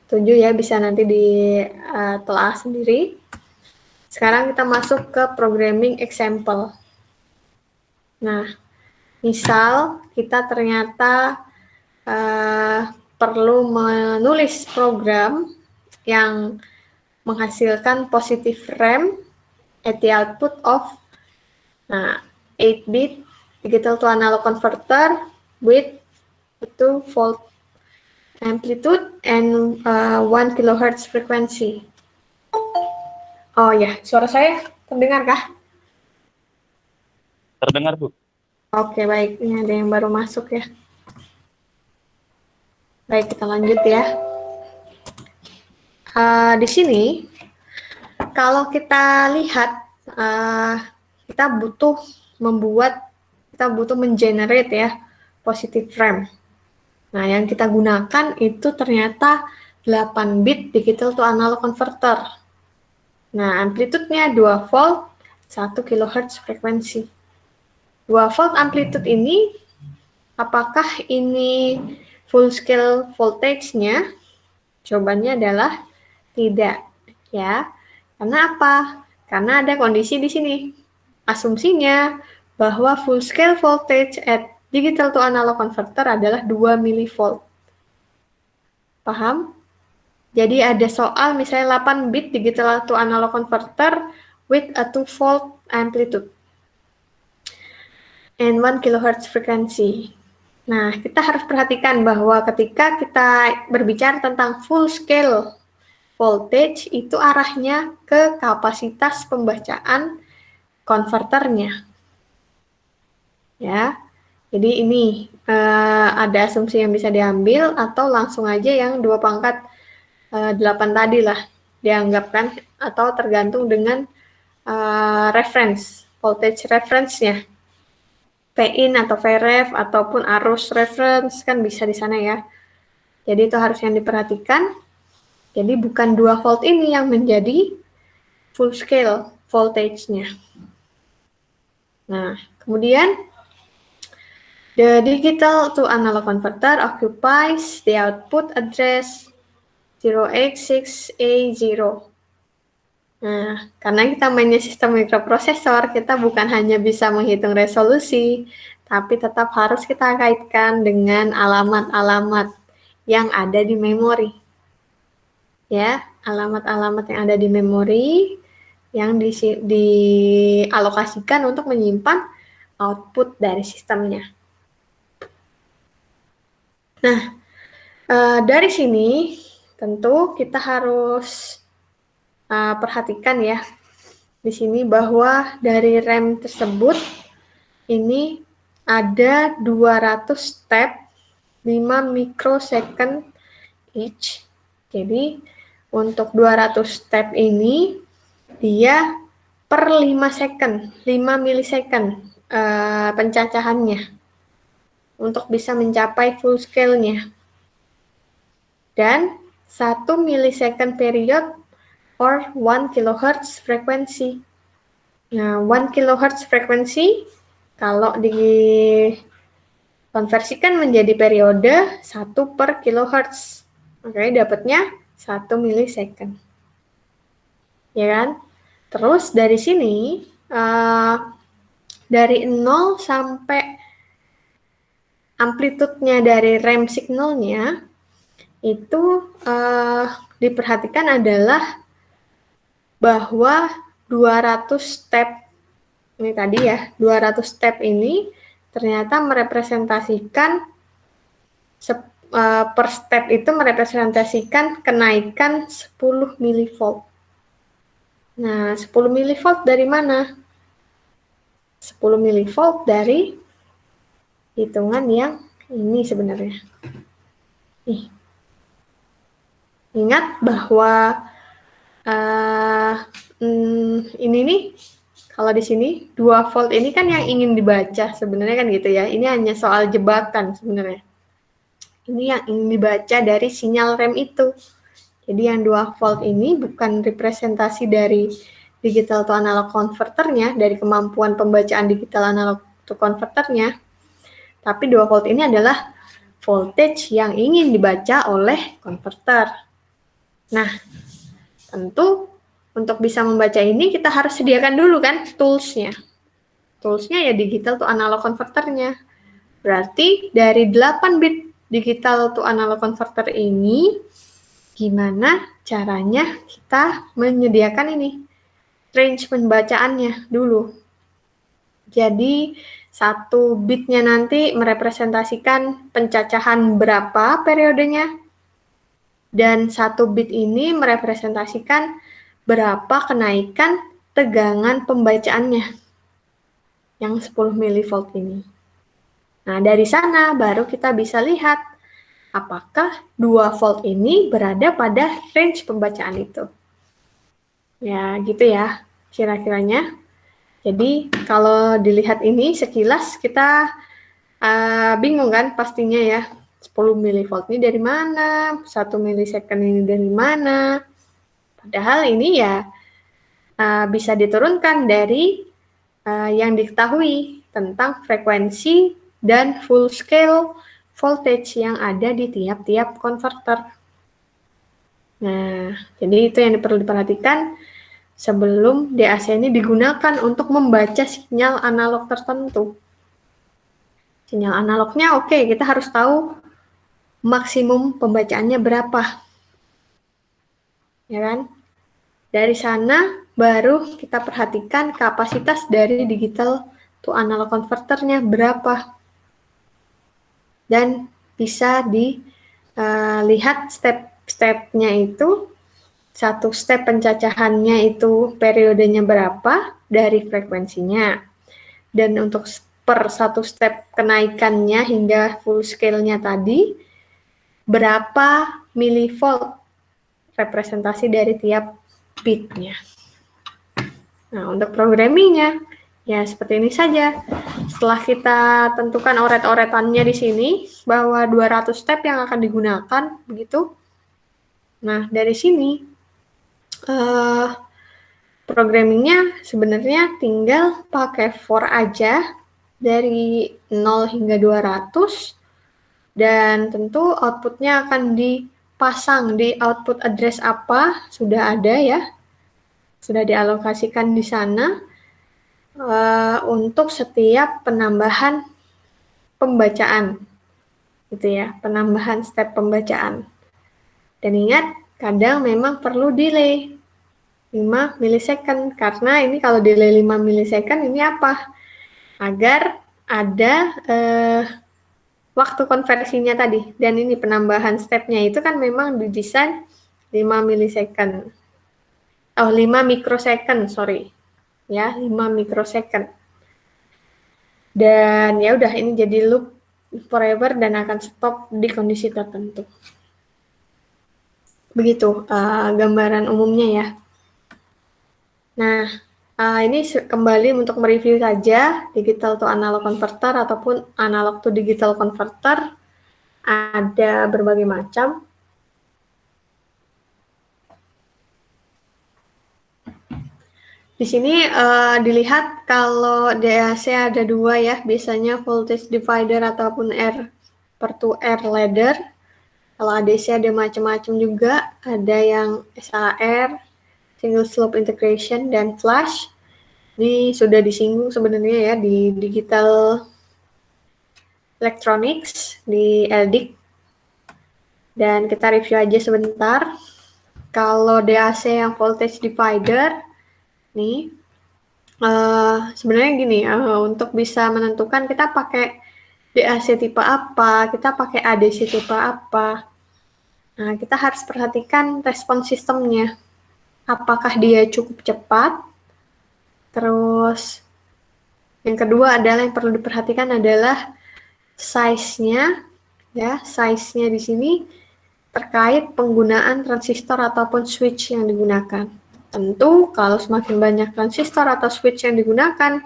7 ya, bisa nanti ditelaah sendiri. Sekarang kita masuk ke programming example. Nah, misal kita ternyata perlu menulis program yang menghasilkan positive RAM at the output of 8-bit digital to analog converter with 2 volt amplitude and 1 kilohertz frequency. Oh ya, suara saya terdengarkah? Terdengar, Bu. Oke, baik. Ini ada yang baru masuk ya. Baik, kita lanjut ya. Di sini, kalau kita lihat, kita butuh mengenerate ya, positive RAM. Nah, yang kita gunakan itu ternyata 8-bit digital to analog converter. Nah, amplitude-nya 2 volt, 1 kHz frekuensi. 2 volt amplitude ini, apakah ini full scale voltage-nya? Jawabannya adalah tidak, ya. Karena apa? Karena ada kondisi di sini. Asumsinya bahwa full scale voltage at digital to analog converter adalah 2 mV. Paham? Jadi ada soal misalnya 8-bit digital to analog converter with a 2 volt amplitude and 1 kHz frequency. Nah, kita harus perhatikan bahwa ketika kita berbicara tentang full scale voltage, itu arahnya ke kapasitas pembacaan konverternya. Ya, jadi ini ada asumsi yang bisa diambil, atau langsung aja yang 2 pangkat 8 tadi lah dianggapkan, atau tergantung dengan reference, voltage reference-nya. P-in atau VREF ataupun arus reference kan bisa di sana ya. Jadi itu harus yang diperhatikan. Jadi bukan 2 volt ini yang menjadi full scale voltage-nya. Nah, kemudian the digital to analog converter occupies the output address 0x6A0. Nah, karena kita mainnya sistem mikroprosesor, kita bukan hanya bisa menghitung resolusi, tapi tetap harus kita kaitkan dengan alamat-alamat yang ada di memori. Ya, alamat-alamat yang ada di memori yang dialokasikan untuk menyimpan output dari sistemnya. Nah, dari sini tentu kita harus perhatikan ya di sini bahwa dari RAM tersebut ini ada 200 step 5 microsecond each. Jadi untuk 200 step ini dia per 5 second, 5 milisecond pencacahannya untuk bisa mencapai full scale-nya. Dan 1 milisecond period or 1 kHz frekuensi. Nah, 1 kHz frekuensi kalau dikonversikan menjadi periode 1 per kHz. Makanya dapatnya 1 milisecond. Ya kan? Terus dari sini dari 0 sampai amplitude-nya dari RAM signalnya itu diperhatikan adalah bahwa 200 step ini tadi ya, 200 step ini ternyata merepresentasikan per step itu merepresentasikan kenaikan 10 mV. Nah, 10 milivolt dari mana? 10 milivolt dari hitungan yang ini sebenarnya. Nih. Ingat bahwa ini nih, kalau di sini 2 volt ini kan yang ingin dibaca sebenarnya kan gitu ya. Ini hanya soal jebakan sebenarnya. Ini yang ingin dibaca dari sinyal rem itu. Jadi yang 2 volt ini bukan representasi dari digital to analog converternya, dari kemampuan pembacaan digital analog to converternya, tapi 2 volt ini adalah voltage yang ingin dibaca oleh converter. Nah, tentu untuk bisa membaca ini kita harus sediakan dulu kan tools-nya. Tools-nya ya digital to analog converternya. Berarti dari 8 bit digital to analog converter ini, gimana caranya kita menyediakan ini range pembacaannya dulu. Jadi 1 bitnya nanti merepresentasikan pencacahan berapa periodenya, dan 1 bit ini merepresentasikan berapa kenaikan tegangan pembacaannya yang 10 milivolt ini. Nah, dari sana baru kita bisa lihat apakah 2 volt ini berada pada range pembacaan itu. Ya, gitu ya kira-kiranya. Jadi, kalau dilihat ini sekilas kita bingung kan pastinya ya. 10 milivolt ini dari mana? 1 milisecond ini dari mana? Padahal ini ya bisa diturunkan dari yang diketahui tentang frekuensi dan full scale voltage yang ada di tiap-tiap konverter. Nah, jadi itu yang perlu diperhatikan sebelum DAC ini digunakan untuk membaca sinyal analog tertentu. Sinyal analognya oke, kita harus tahu maksimum pembacaannya berapa. Ya kan? Dari sana baru kita perhatikan kapasitas dari digital to analog converternya berapa. Dan bisa dilihat step-stepnya itu, 1 step pencacahannya itu periodenya berapa dari frekuensinya. Dan untuk per 1 step kenaikannya hingga full scale-nya tadi, berapa milivolt representasi dari tiap bitnya. Nah, untuk programmingnya, ya seperti ini saja. Setelah kita tentukan oret-oretannya di sini, bahwa 200 step yang akan digunakan, begitu. Nah, dari sini, programmingnya sebenarnya tinggal pakai for aja, dari 0 hingga 200, dan tentu outputnya akan dipasang di output address apa, sudah ada ya, sudah dialokasikan di sana untuk setiap penambahan pembacaan, gitu ya, penambahan step pembacaan. Dan ingat, kadang memang perlu delay 5 milisecond, karena ini kalau delay 5 milisecond ini apa? Agar ada waktu konversinya tadi, dan ini penambahan stepnya itu kan memang didesain 5 milisecond. 5 mikrosecond, sorry. Ya, 5 mikrosecond. Dan ya udah, ini jadi loop forever dan akan stop di kondisi tertentu. Begitu gambaran umumnya ya. Nah, ini kembali untuk mereview saja digital to analog converter ataupun analog to digital converter. Ada berbagai macam. Di sini dilihat kalau DAC ada 2 ya, biasanya voltage divider ataupun R/2R ladder. Kalau ADC ada macam-macam juga, ada yang SAR, single slope integration, dan flash. Ini sudah disinggung sebenarnya ya di digital electronics, di LDIC. Dan kita review aja sebentar. Kalau DAC yang voltage divider, nih, sebenarnya gini, untuk bisa menentukan kita pakai DAC tipe apa, kita pakai ADC tipe apa. Nah, kita harus perhatikan respon sistemnya. apakah dia cukup cepat. Terus yang kedua adalah yang perlu diperhatikan adalah size-nya, ya, size-nya di sini terkait penggunaan transistor ataupun switch yang digunakan. Tentu kalau semakin banyak transistor atau switch yang digunakan,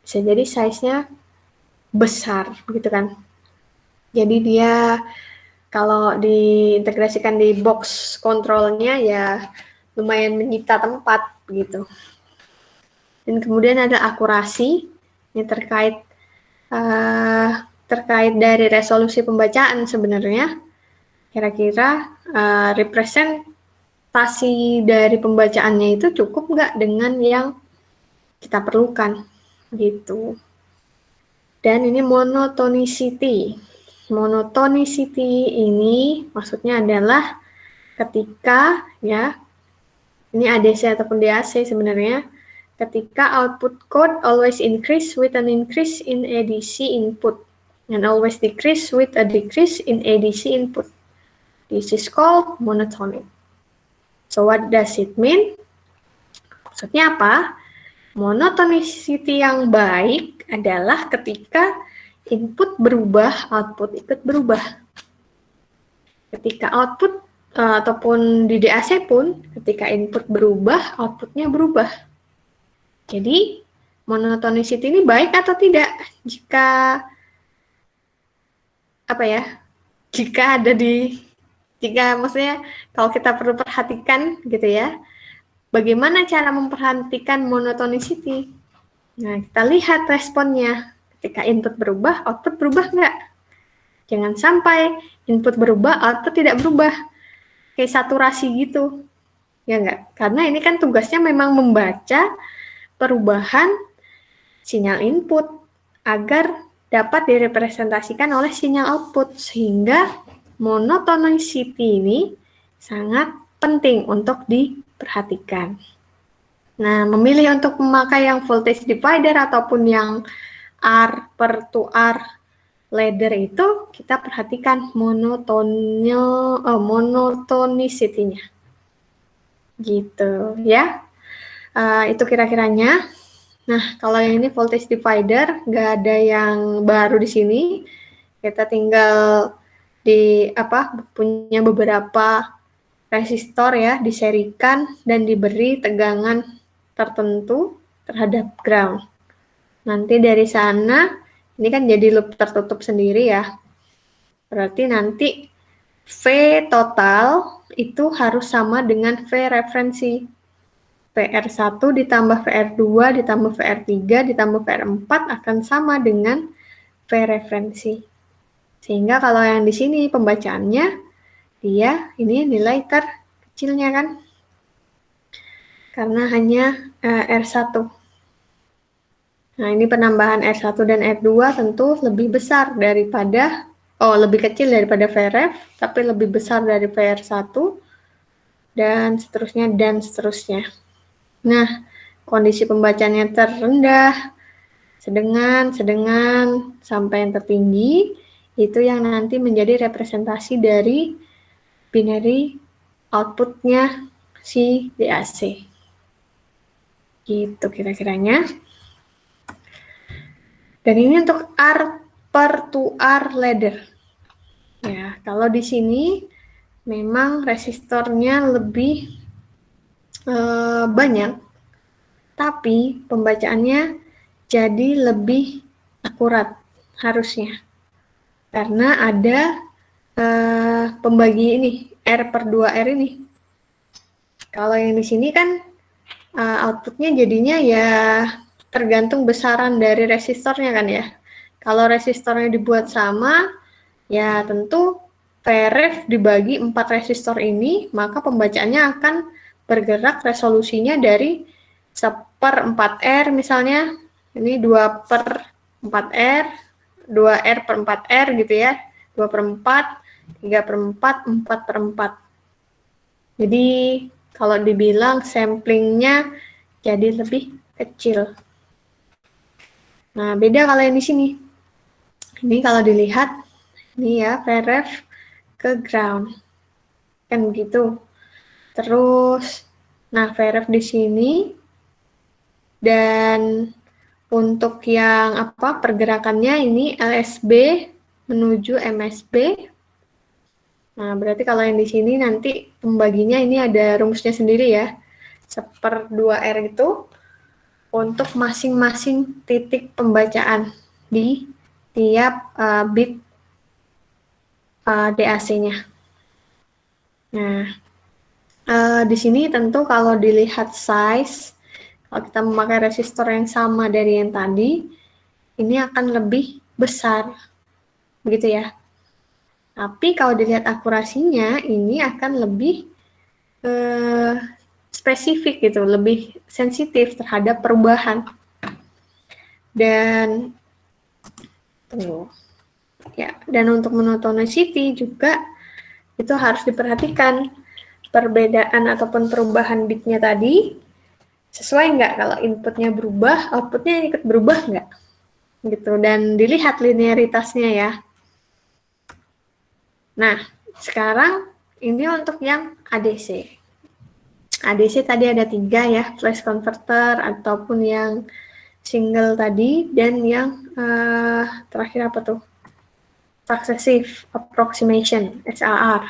bisa jadi size-nya besar, gitu kan. Jadi dia kalau diintegrasikan di box kontrolnya ya lumayan menyita tempat gitu. Dan kemudian ada akurasi yang terkait dari resolusi pembacaan sebenarnya. Kira-kira representasi dari pembacaannya itu cukup nggak dengan yang kita perlukan gitu. Dan ini monotonicity. Monotonicity ini maksudnya adalah ketika ya ini ADC ataupun DAC sebenarnya, ketika output code always increase with an increase in ADC input and always decrease with a decrease in ADC input. This is called monotonic. So what does it mean? Maksudnya apa? Monotonicity yang baik adalah ketika input berubah, output ikut berubah. Ketika output ataupun di DAC pun, ketika input berubah, outputnya berubah. Jadi, monotonicity ini baik atau tidak? Jika maksudnya kalau kita perlu perhatikan gitu ya, bagaimana cara memperhatikan monotonicity? Nah, kita lihat responnya. Ketika input berubah, output berubah nggak? Jangan sampai input berubah, output tidak berubah. Kayak saturasi gitu. Ya nggak? Karena ini kan tugasnya memang membaca perubahan sinyal input agar dapat direpresentasikan oleh sinyal output. Sehingga monotonicity ini sangat penting untuk diperhatikan. Nah, memilih untuk memakai yang voltage divider ataupun yang R per to R ladder itu kita perhatikan monotonicity-nya. Gitu ya. Itu kira-kiranya. Nah, kalau yang ini voltage divider, nggak ada yang baru di sini. Kita tinggal punya beberapa resistor ya, diserikan dan diberi tegangan tertentu terhadap ground. Nanti dari sana, ini kan jadi loop tertutup sendiri ya. Berarti nanti V total itu harus sama dengan V referensi. VR1 ditambah VR2 ditambah VR3 ditambah VR4 akan sama dengan V referensi. Sehingga kalau yang di sini pembacaannya, dia ini nilai terkecilnya kan. Karena hanya R1. Nah, ini penambahan R1 dan R2 tentu lebih besar daripada, lebih kecil daripada VRF, tapi lebih besar dari VR1, dan seterusnya. Nah, kondisi pembacanya terendah, sedang, sampai yang tertinggi, itu yang nanti menjadi representasi dari binary outputnya si DAC. Gitu kira-kiranya. Dan ini untuk R per to R ladder. Ya, kalau di sini memang resistornya lebih banyak, tapi pembacaannya jadi lebih akurat harusnya. Karena ada pembagi ini, R per 2R ini. Kalau yang di sini kan outputnya jadinya ya tergantung besaran dari resistornya kan ya. Kalau resistornya dibuat sama, ya tentu VRF dibagi 4 resistor ini, maka pembacaannya akan bergerak resolusinya dari 1/4R misalnya, ini 2/4R, 2R per 4R gitu ya, 2/4, 3/4, 4/4. Jadi kalau dibilang samplingnya jadi lebih kecil. Nah, beda kalau yang di sini. Ini kalau dilihat, ini ya, VRF ke ground. Kan begitu. Terus, Nah, VRF di sini, dan untuk yang pergerakannya ini LSB menuju MSB. Nah, berarti kalau yang di sini nanti pembaginya ini ada rumusnya sendiri ya. 1/2R itu untuk masing-masing titik pembacaan di tiap bit DAC-nya. Nah, di sini tentu kalau dilihat size, kalau kita memakai resistor yang sama dari yang tadi, ini akan lebih besar, begitu ya. Tapi kalau dilihat akurasinya, ini akan lebih spesifik gitu, lebih sensitif terhadap perubahan. Dan dan untuk monotonicity juga itu harus diperhatikan perbedaan ataupun perubahan bitnya tadi sesuai nggak, kalau inputnya berubah, outputnya ikut berubah nggak, gitu. Dan dilihat linearitasnya ya. Nah, sekarang ini untuk yang ADC. ADC tadi ada 3 ya, flash converter ataupun yang single tadi, dan yang terakhir apa tuh? Successive approximation, SAR.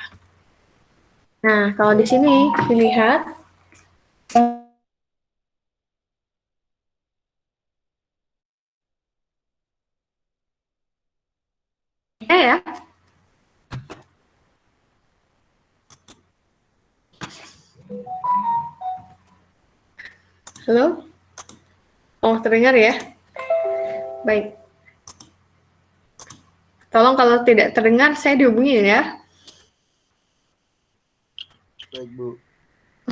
Nah, kalau di sini dilihat ya. Halo? Oh, terdengar ya? Baik. Tolong kalau tidak terdengar, saya dihubungi ya. Baik, Bu.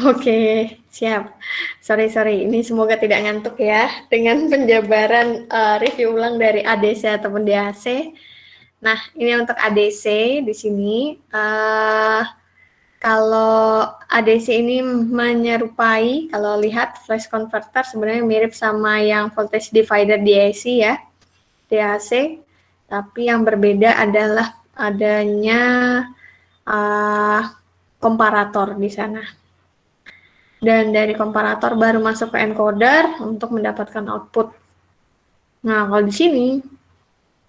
Oke, siap. Sorry. Ini semoga tidak ngantuk ya dengan penjabaran review ulang dari ADC ataupun DAC. Nah, ini untuk ADC di sini. Kalau ADC ini menyerupai, kalau lihat flash converter sebenarnya mirip sama yang voltage divider di AC ya, DAC. Tapi yang berbeda adalah adanya komparator di sana. Dan dari komparator baru masuk ke encoder untuk mendapatkan output. Nah, kalau di sini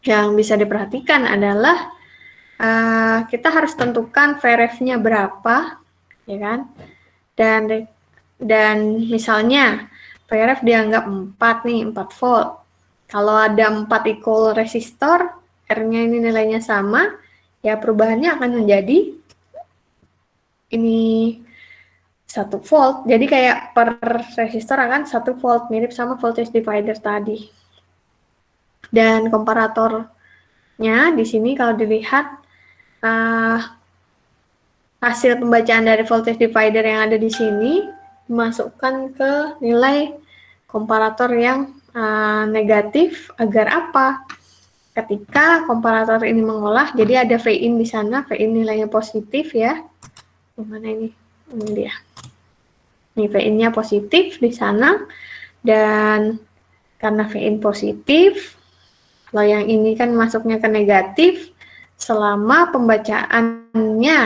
yang bisa diperhatikan adalah kita harus tentukan VRF-nya berapa, ya kan? Dan misalnya VRF dianggap 4 nih, 4 volt. Kalau ada 4 equal resistor, R-nya ini nilainya sama, ya perubahannya akan menjadi ini 1 volt. Jadi kayak per resistor akan 1 volt, mirip sama voltage divider tadi. Dan komparatornya di sini kalau dilihat hasil pembacaan dari voltage divider yang ada di sini dimasukkan ke nilai komparator yang negatif. Agar apa? Ketika komparator ini mengolah, jadi ada V-in di sana, V-in nilainya positif ya. Mana ini? Ini dia. Nih V-in-nya positif di sana, dan karena V-in positif, kalau yang ini kan masuknya ke negatif, selama pembacaannya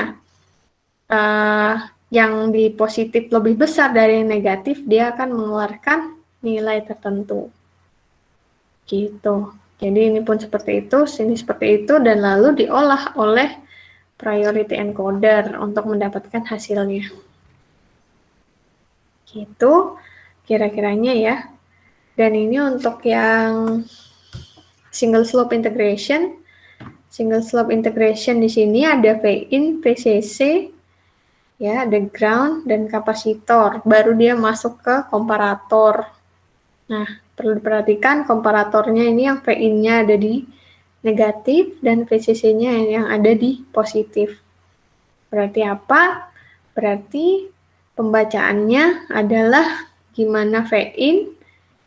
yang di positif lebih besar dari yang negatif, dia akan mengeluarkan nilai tertentu. Gitu. Jadi ini pun seperti itu, sini seperti itu, dan lalu diolah oleh priority encoder untuk mendapatkan hasilnya. Gitu kira-kiranya ya. Dan ini untuk yang single slope integration. Single slope integration di sini ada V-in, VCC, ya, ada ground dan kapasitor. Baru dia masuk ke komparator. Nah, perlu diperhatikan komparatornya ini yang V-in-nya ada di negatif dan VCC-nya yang ada di positif. Berarti apa? Berarti pembacaannya adalah gimana V-in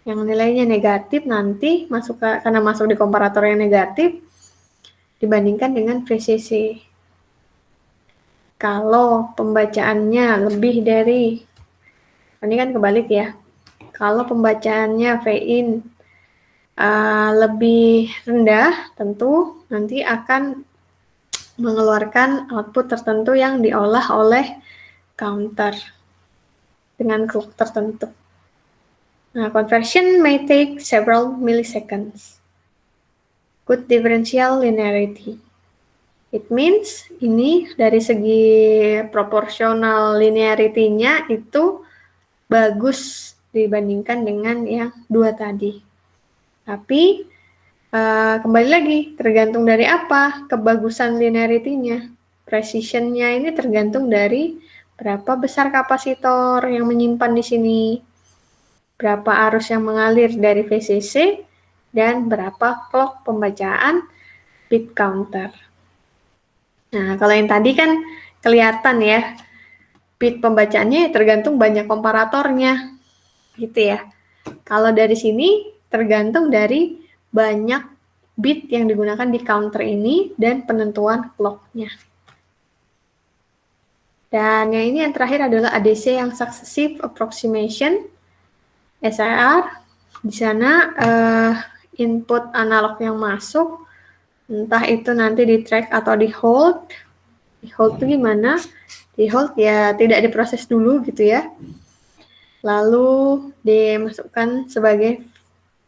yang nilainya negatif nanti karena masuk di komparator yang negatif dibandingkan dengan VCC. Kalau pembacaannya lebih dari, ini kan kebalik ya. Kalau pembacaannya V-in lebih rendah, tentu nanti akan mengeluarkan output tertentu yang diolah oleh counter. dengan clock tertentu. Nah, conversion may take several milliseconds. Good differential linearity. It means ini dari segi proporsional linearity-nya itu bagus dibandingkan dengan yang dua tadi. Tapi kembali lagi tergantung dari apa kebagusan linearity-nya. Precision-nya ini tergantung dari berapa besar kapasitor yang menyimpan di sini, berapa arus yang mengalir dari VCC, dan berapa clock pembacaan bit counter. Nah, kalau yang tadi kan kelihatan ya, bit pembacaannya tergantung banyak komparatornya, gitu ya. Kalau dari sini tergantung dari banyak bit yang digunakan di counter ini dan penentuan clock-nya. Dan yang ini yang terakhir adalah ADC yang Successive Approximation, SAR. Di sana input analog yang masuk, entah itu nanti di track atau di hold. Di hold itu gimana? Di hold ya tidak diproses dulu gitu ya. Lalu dimasukkan sebagai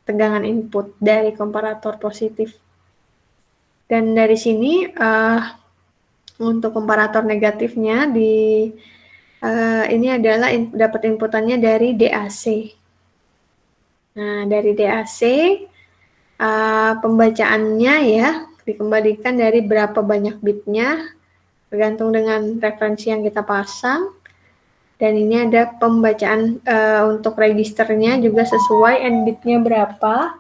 tegangan input dari komparator positif. Dan dari sini untuk komparator negatifnya ini adalah dapat inputannya dari DAC. Nah, dari DAC pembacaannya ya dikembalikan dari berapa banyak bitnya tergantung dengan referensi yang kita pasang. Dan ini ada pembacaan untuk registernya juga sesuai end bitnya berapa.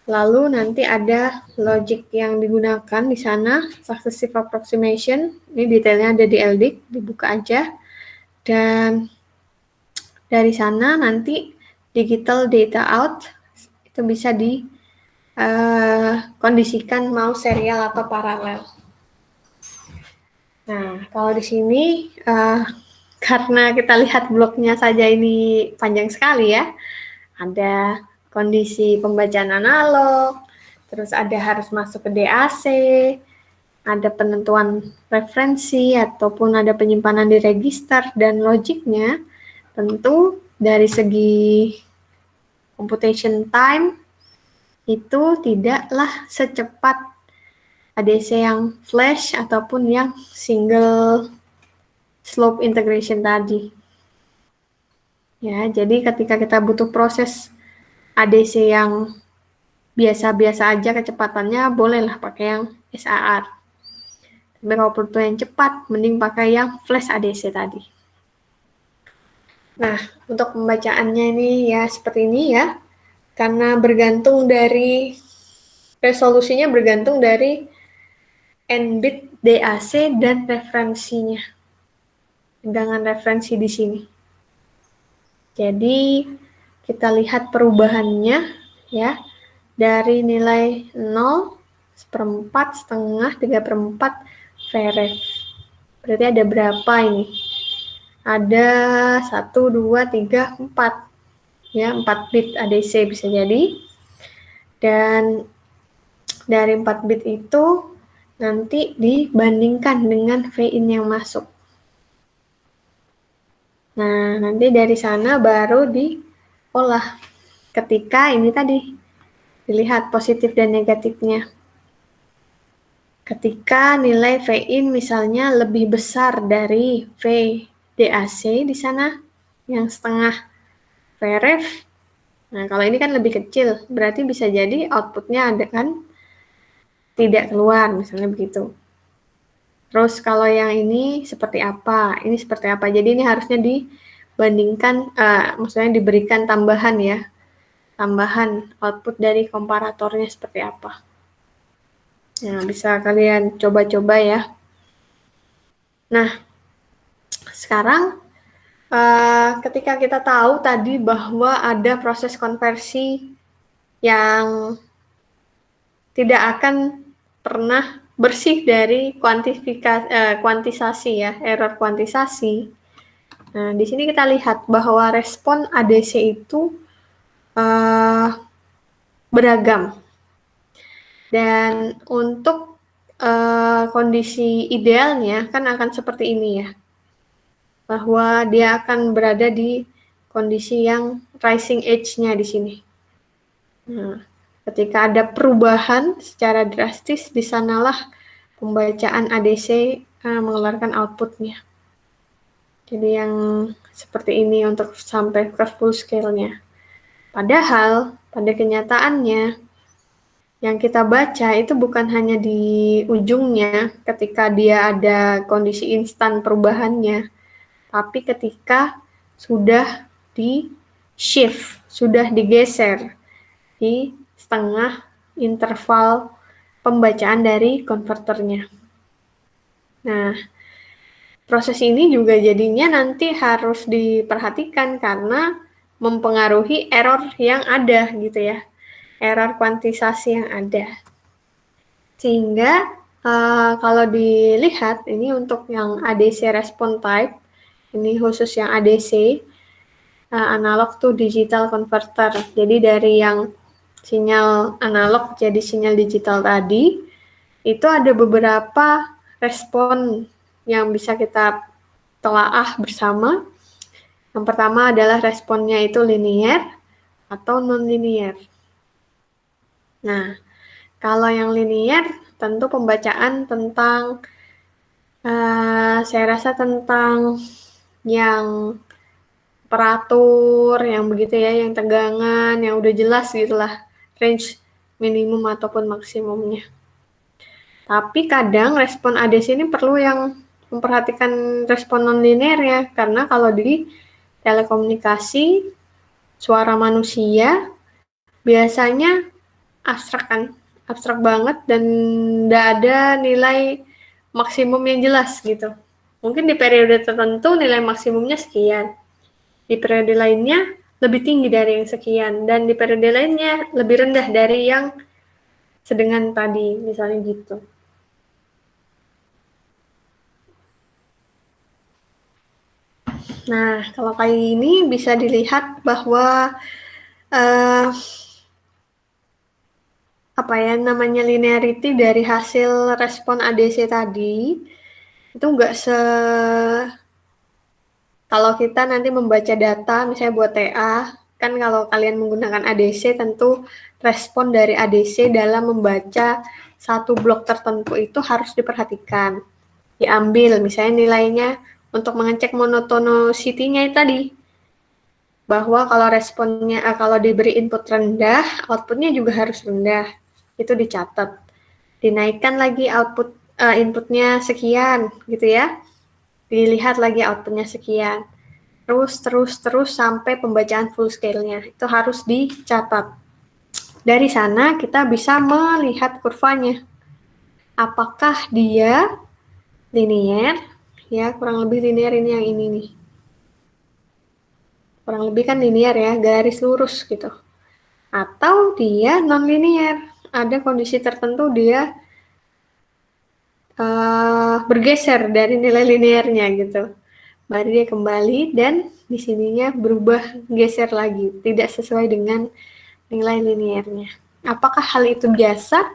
Lalu nanti ada logic yang digunakan di sana, successive approximation. Ini detailnya ada di LDIC, dibuka aja. Dan dari sana nanti digital data out itu bisa dikondisikan mau serial atau paralel. Nah, kalau di sini karena kita lihat bloknya saja ini panjang sekali ya. Ada kondisi pembacaan analog, terus ada harus masuk ke DAC, ada penentuan referensi ataupun ada penyimpanan di register dan logiknya. Tentu dari segi computation time itu tidaklah secepat ADC yang flash ataupun yang single slope integration tadi. Ya, jadi ketika kita butuh proses ADC yang biasa-biasa aja kecepatannya, bolehlah pakai yang SAR. Tapi kalau butuh yang cepat, mending pakai yang flash ADC tadi. Nah, untuk pembacaannya ini ya seperti ini ya, karena bergantung dari resolusinya bergantung dari n bit DAC dan referensinya. Dengan referensi di sini. Jadi kita lihat perubahannya ya dari nilai 0, 1/4, setengah, 3/4 VRF. Berarti ada berapa ini? Ada 1, 2, 3, 4. Ya, 4 bit ADC bisa jadi. Dan dari 4 bit itu nanti dibandingkan dengan V-in yang masuk. Nah, nanti dari sana baru diolah ketika ini tadi dilihat positif dan negatifnya. Ketika nilai V-in misalnya lebih besar dari VDAC di sana yang setengah VRF. Nah, kalau ini kan lebih kecil, berarti bisa jadi outputnya ada kan tidak keluar misalnya begitu. Terus kalau yang ini seperti apa? Ini seperti apa? Jadi ini harusnya dibandingkan, maksudnya diberikan tambahan ya, tambahan output dari komparatornya seperti apa. Nah, bisa kalian coba-coba ya. Nah, sekarang ketika kita tahu tadi bahwa ada proses konversi yang tidak akan pernah bersih dari kuantisasi ya, error kuantisasi. Nah, di sini kita lihat bahwa respon ADC itu beragam. Dan untuk kondisi idealnya kan akan seperti ini ya. bahwa dia akan berada di kondisi yang rising edge-nya di sini. Nah, ketika ada perubahan secara drastis, di sanalah pembacaan ADC mengeluarkan outputnya. Jadi yang seperti ini untuk sampai ke full scale-nya. Padahal pada kenyataannya yang kita baca itu bukan hanya di ujungnya ketika dia ada kondisi instan perubahannya, tapi ketika sudah di shift, sudah digeser di setengah interval pembacaan dari konverternya. Nah, proses ini juga jadinya nanti harus diperhatikan karena mempengaruhi error yang ada gitu ya, error kuantisasi yang ada. Sehingga kalau dilihat ini untuk yang ADC response type, ini khusus yang ADC, analog to digital converter. Jadi dari yang sinyal analog jadi sinyal digital tadi, itu ada beberapa respon yang bisa kita telaah bersama. Yang pertama adalah responnya itu linear atau non-linear. Nah, kalau yang linear tentu pembacaan tentang saya rasa tentang yang operatur, yang begitu ya, yang tegangan, yang udah jelas gitulah range minimum ataupun maksimumnya. Tapi kadang respon ADC ini perlu yang memperhatikan respon non-linear ya, karena kalau di telekomunikasi suara manusia biasanya abstrak kan, abstrak banget dan tidak ada nilai maksimum yang jelas gitu. Mungkin di periode tertentu nilai maksimumnya sekian, di periode lainnya lebih tinggi dari yang sekian, dan di periode lainnya lebih rendah dari yang sedengan tadi, misalnya gitu. Nah, kalau kayak ini bisa dilihat bahwa apa ya namanya linearity dari hasil respon ADC tadi itu nggak kalau kita nanti membaca data misalnya buat TA, kan kalau kalian menggunakan ADC tentu respon dari ADC dalam membaca satu blok tertentu itu harus diperhatikan, diambil misalnya nilainya untuk mengecek monotonicity-nya tadi, bahwa kalau responnya kalau diberi input rendah, outputnya juga harus rendah, itu dicatat, dinaikkan lagi output inputnya sekian gitu ya, dilihat lagi outputnya sekian, terus sampai pembacaan full scale-nya itu harus dicatat. Dari sana kita bisa melihat kurvanya, apakah dia linear ya, kurang lebih linear, ini yang ini nih, kurang lebih kan linear ya, garis lurus gitu, atau dia non-linear, ada kondisi tertentu dia bergeser dari nilai linearnya gitu, baru dia kembali dan di sininya berubah geser lagi, tidak sesuai dengan nilai linearnya. Apakah hal itu biasa?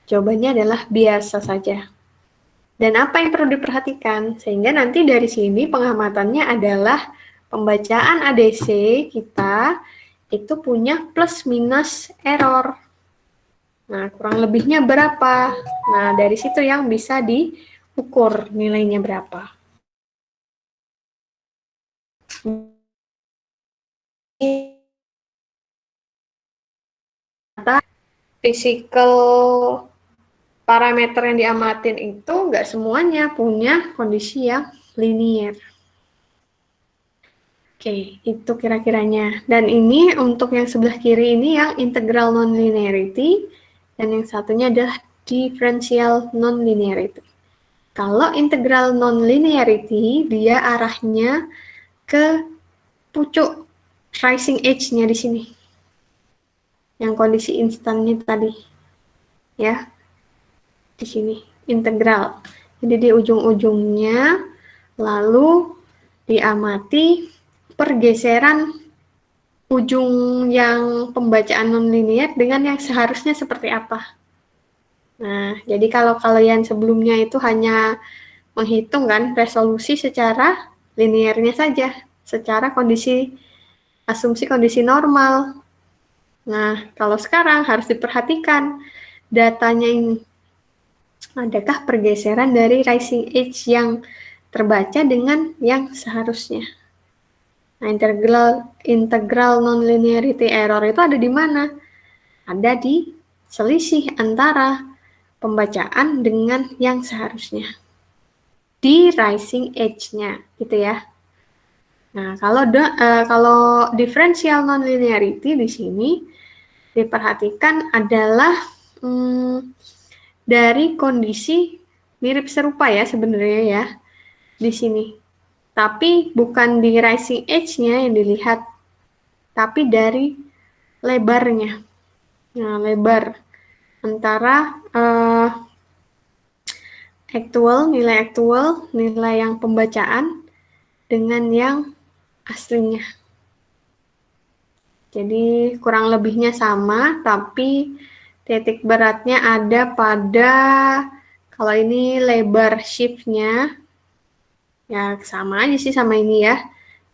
Jawabannya adalah biasa saja. Dan apa yang perlu diperhatikan? Sehingga nanti dari sini pengamatannya adalah pembacaan ADC kita itu punya plus minus error. Nah, kurang lebihnya berapa? Nah, dari situ yang bisa diukur nilainya berapa. Physical parameter yang diamatin itu nggak semuanya punya kondisi yang linear. Oke, itu kira-kiranya. Dan ini untuk yang sebelah kiri ini yang integral non-linearity, dan yang satunya adalah differential non-linearity. Kalau integral non-linearity, dia arahnya ke pucuk rising edge-nya di sini, yang kondisi instannya tadi, ya. Di sini integral, jadi di ujung-ujungnya lalu diamati pergeseran ujung yang pembacaan non-linear dengan yang seharusnya seperti apa. Nah, jadi kalau kalian sebelumnya itu hanya menghitung kan resolusi secara linearnya saja secara asumsi kondisi normal. Nah, kalau sekarang harus diperhatikan datanya ini. Adakah pergeseran dari rising edge yang terbaca dengan yang seharusnya? Nah, integral nonlinearity error itu ada di mana? Ada di selisih antara pembacaan dengan yang seharusnya. Di rising edge-nya, gitu ya. Nah, kalau differential nonlinearity di sini diperhatikan adalah dari kondisi mirip serupa ya sebenarnya ya di sini. Tapi bukan di rising edge-nya yang dilihat, tapi dari lebarnya. Nah, lebar antara nilai aktual, nilai yang pembacaan dengan yang aslinya. Jadi kurang lebihnya sama, tapi titik beratnya ada pada, kalau ini lebar shift-nya, ya sama aja sih sama ini ya.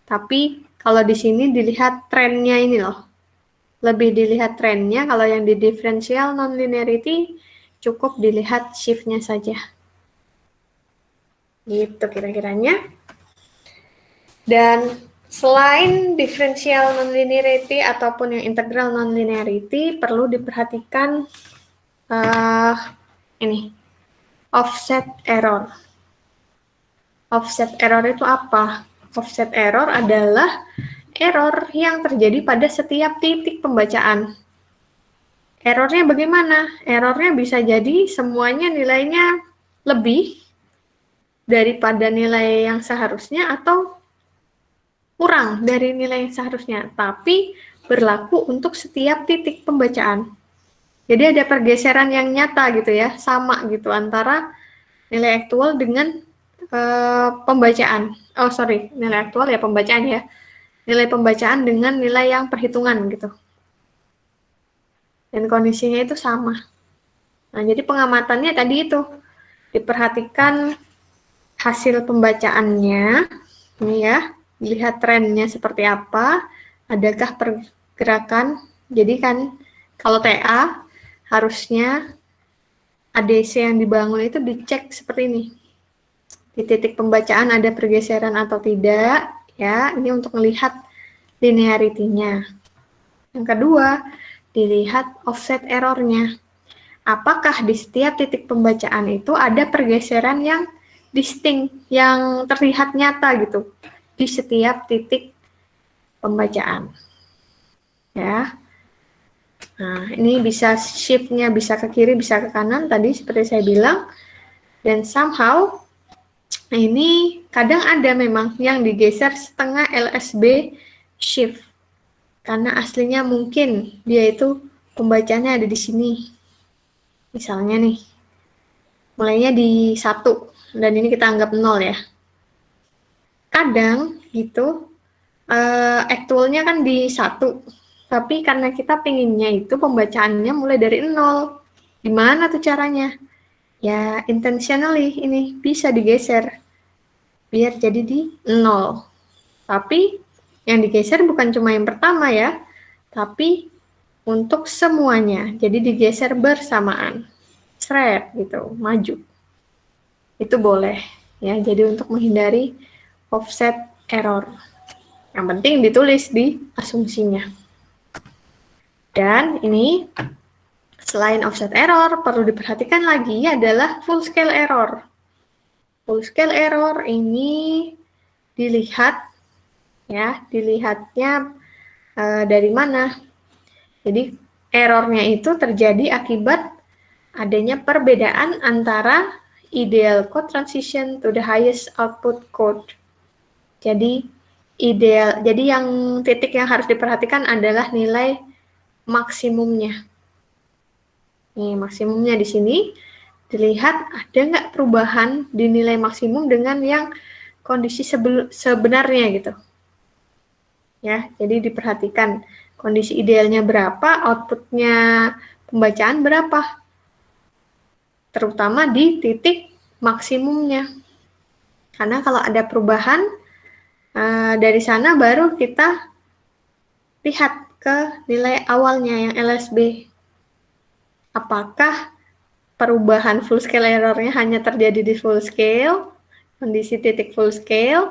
Tapi kalau di sini dilihat trennya ini loh. Lebih dilihat trennya, kalau yang di differential nonlinearity cukup dilihat shift-nya saja. Gitu kira-kiranya. Dan selain differential nonlinearity ataupun yang integral nonlinearity, perlu diperhatikan ini, offset error. Offset error itu apa? Offset error adalah error yang terjadi pada setiap titik pembacaan. Errornya bagaimana? Errornya bisa jadi semuanya nilainya lebih daripada nilai yang seharusnya atau kurang dari nilai yang seharusnya, tapi berlaku untuk setiap titik pembacaan. Jadi ada pergeseran yang nyata gitu ya, sama gitu antara nilai aktual dengan pembacaan. Nilai aktual ya pembacaan ya. Nilai pembacaan dengan nilai yang perhitungan gitu. Dan kondisinya itu sama. Nah, jadi pengamatannya tadi itu diperhatikan hasil pembacaannya, ini ya. Lihat trennya seperti apa, adakah pergerakan. Jadi kan kalau TA harusnya ADC yang dibangun itu dicek seperti ini. Di titik pembacaan ada pergeseran atau tidak, ya. Ini untuk melihat linearity-nya. Yang kedua, dilihat offset error-nya. Apakah di setiap titik pembacaan itu ada pergeseran yang distinct, yang terlihat nyata gitu di setiap titik pembacaan. Ya. Nah, ini bisa shift-nya bisa ke kiri, bisa ke kanan tadi seperti saya bilang. Dan somehow ini kadang ada memang yang digeser setengah LSB shift. Karena aslinya mungkin dia itu pembacanya ada di sini. Misalnya nih, mulainya di 1 dan ini kita anggap 0 ya. Kadang gitu aktualnya kan di 1, tapi karena kita pinginnya itu pembacaannya mulai dari 0. Gimana tuh caranya? Ya intentionally ini bisa digeser biar jadi di 0. Tapi yang digeser bukan cuma yang pertama ya, tapi untuk semuanya. Jadi digeser bersamaan. Seret gitu, maju. Itu boleh ya. Jadi untuk menghindari offset error. Yang penting ditulis di asumsinya. Dan ini selain offset error, perlu diperhatikan lagi adalah full scale error. Full scale error ini dilihatnya dari mana? Jadi errornya itu terjadi akibat adanya perbedaan antara ideal code transition to the highest output code. Jadi yang titik yang harus diperhatikan adalah nilai maksimumnya. Nih, maksimumnya di sini dilihat ada nggak perubahan di nilai maksimum dengan yang kondisi sebenarnya gitu. Ya, jadi diperhatikan kondisi idealnya berapa, outputnya pembacaan berapa. Terutama di titik maksimumnya. Karena kalau ada perubahan Dari sana baru kita lihat ke nilai awalnya yang LSB. Apakah perubahan full scale error-nya hanya terjadi di full scale, kondisi titik full scale,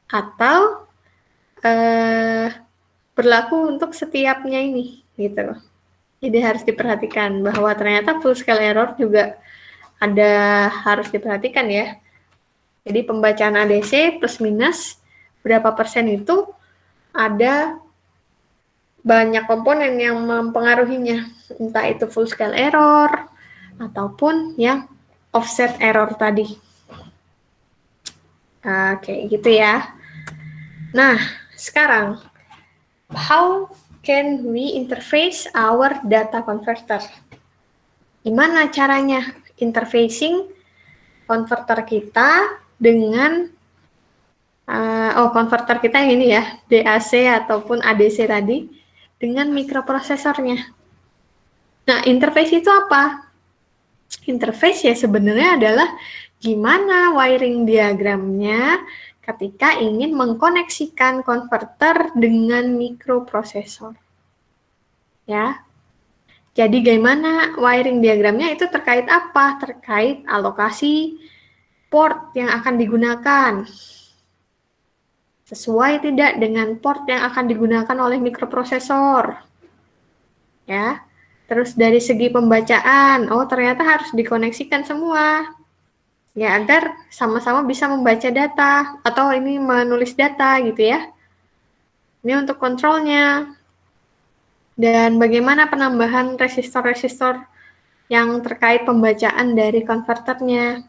atau berlaku untuk setiapnya ini, gitu. Jadi harus diperhatikan bahwa ternyata full scale error juga harus diperhatikan ya. Jadi pembacaan ADC plus minus berapa persen itu ada banyak komponen yang mempengaruhinya, entah itu full scale error ataupun yang offset error tadi. Kayak gitu ya. Nah, sekarang how can we interface our data converter? Gimana caranya interfacing converter kita dengan converter kita yang ini ya, DAC ataupun ADC tadi dengan mikroprosesornya. Nah, interface itu apa? Interface ya sebenarnya adalah gimana wiring diagramnya ketika ingin mengkoneksikan konverter dengan mikroprosesor. Ya. Jadi bagaimana wiring diagramnya itu terkait apa? Terkait alokasi port yang akan digunakan. Sesuai tidak dengan port yang akan digunakan oleh mikroprosesor. Ya. Terus dari segi pembacaan, ternyata harus dikoneksikan semua. Ya, agar sama-sama bisa membaca data atau ini menulis data gitu ya. Ini untuk kontrolnya. Dan bagaimana penambahan resistor-resistor yang terkait pembacaan dari konverternya.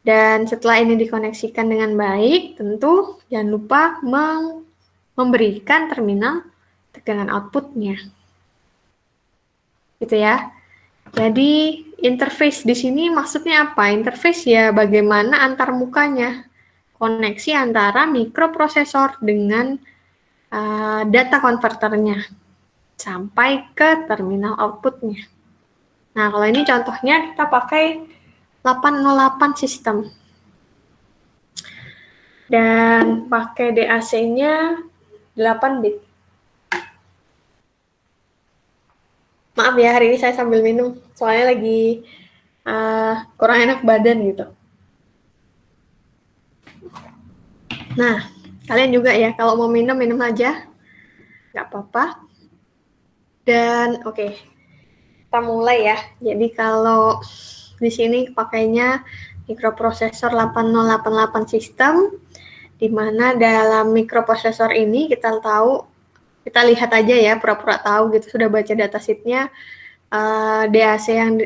Dan setelah ini dikoneksikan dengan baik, tentu jangan lupa memberikan terminal tegangan outputnya. Gitu ya. Jadi interface di sini maksudnya apa? Interface ya bagaimana antar mukanya, koneksi antara mikroprosesor dengan data konverternya sampai ke terminal outputnya. Nah, kalau ini contohnya kita pakai 808 sistem. Dan pakai DAC-nya 8 bit. Maaf ya, hari ini saya sambil minum. Soalnya lagi kurang enak badan gitu. Nah, kalian juga ya, kalau mau minum, minum aja. Nggak apa-apa. Dan oke, kita mulai ya. Jadi kalau di sini pakainya mikroprosesor 8088 sistem, di mana dalam mikroprosesor ini kita lihat aja ya, pura-pura tahu gitu, sudah baca datasheet-nya, DAC yang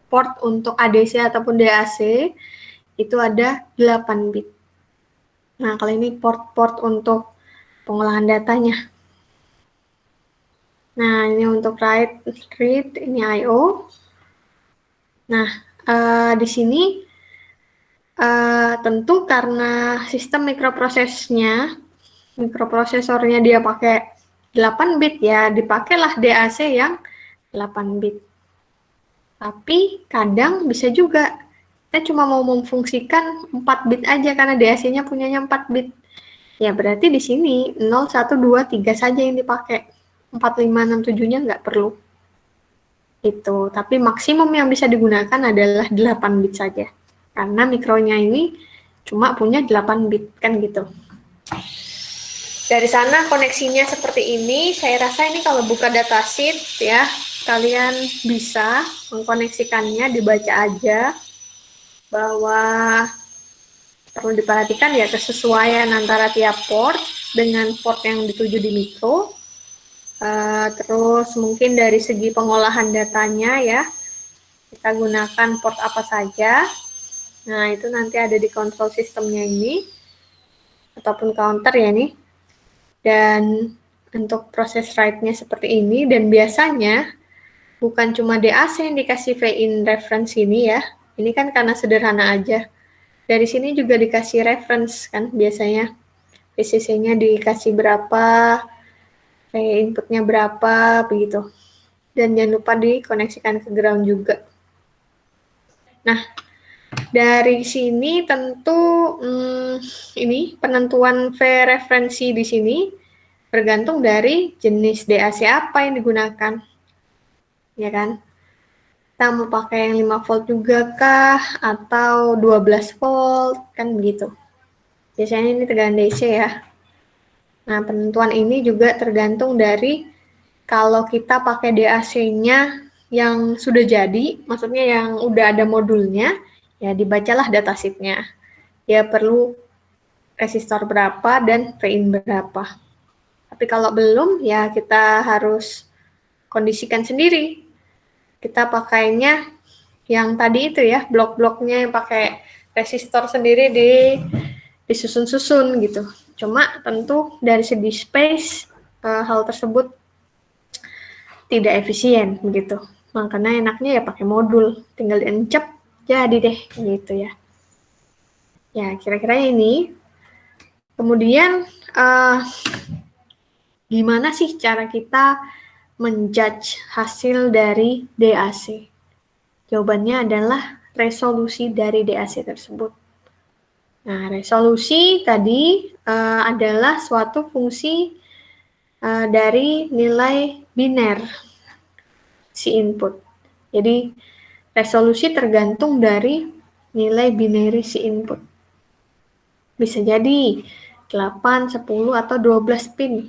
port untuk ADC ataupun DAC itu ada 8 bit. Nah, kalau ini port-port untuk pengolahan datanya. Nah, ini untuk read, ini I/O. Nah, di sini tentu karena sistem mikroprosesornya dia pakai 8 bit ya, dipakailah DAC yang 8 bit. Tapi kadang bisa juga kita cuma mau memfungsikan 4 bit aja karena DAC-nya punyanya 4 bit. Ya berarti di sini 0, 1, 2, 3 saja yang dipakai. 4, 5, 6, 7-nya nggak perlu. Itu. Tapi maksimum yang bisa digunakan adalah 8 bit saja. Karena mikronya ini cuma punya 8 bit, kan gitu. Dari sana koneksinya seperti ini. Saya rasa ini kalau buka datasheet ya, kalian bisa mengkoneksikannya, dibaca aja bahwa perlu diperhatikan ya kesesuaian antara tiap port dengan port yang dituju di mikro. Terus mungkin dari segi pengolahan datanya ya, kita gunakan port apa saja. Nah, itu nanti ada di kontrol sistemnya ini, ataupun counter ya nih. Dan untuk proses write-nya seperti ini, dan biasanya bukan cuma DAC yang dikasih V-in reference ini ya, ini kan karena sederhana aja. Dari sini juga dikasih reference kan biasanya, VCC-nya dikasih berapa, V-inputnya berapa, begitu. Dan jangan lupa dikoneksikan ke ground juga. Nah, dari sini tentu ini penentuan V referensi di sini bergantung dari jenis DAC apa yang digunakan, ya kan? Kita mau pakai yang 5 volt juga kah, atau 12 volt, kan begitu. Biasanya ini tegangan DC ya. Nah, penentuan ini juga tergantung dari kalau kita pakai DAC-nya yang sudah jadi, maksudnya yang udah ada modulnya, ya dibacalah datasheet-nya. Ya perlu resistor berapa dan Vin berapa. Tapi kalau belum, ya kita harus kondisikan sendiri. Kita pakainya yang tadi itu ya, blok-bloknya yang pakai resistor sendiri disusun-susun gitu. Cuma tentu dari segi space, hal tersebut tidak efisien begitu. Makanya enaknya ya pakai modul, tinggal diencep, jadi deh gitu ya. Ya, kira-kira ini. Kemudian, gimana sih cara kita menjudge hasil dari DAC? Jawabannya adalah resolusi dari DAC tersebut. Nah, resolusi tadi adalah suatu fungsi dari nilai biner si input. Jadi, resolusi tergantung dari nilai binary si input. Bisa jadi 8, 10, atau 12 pin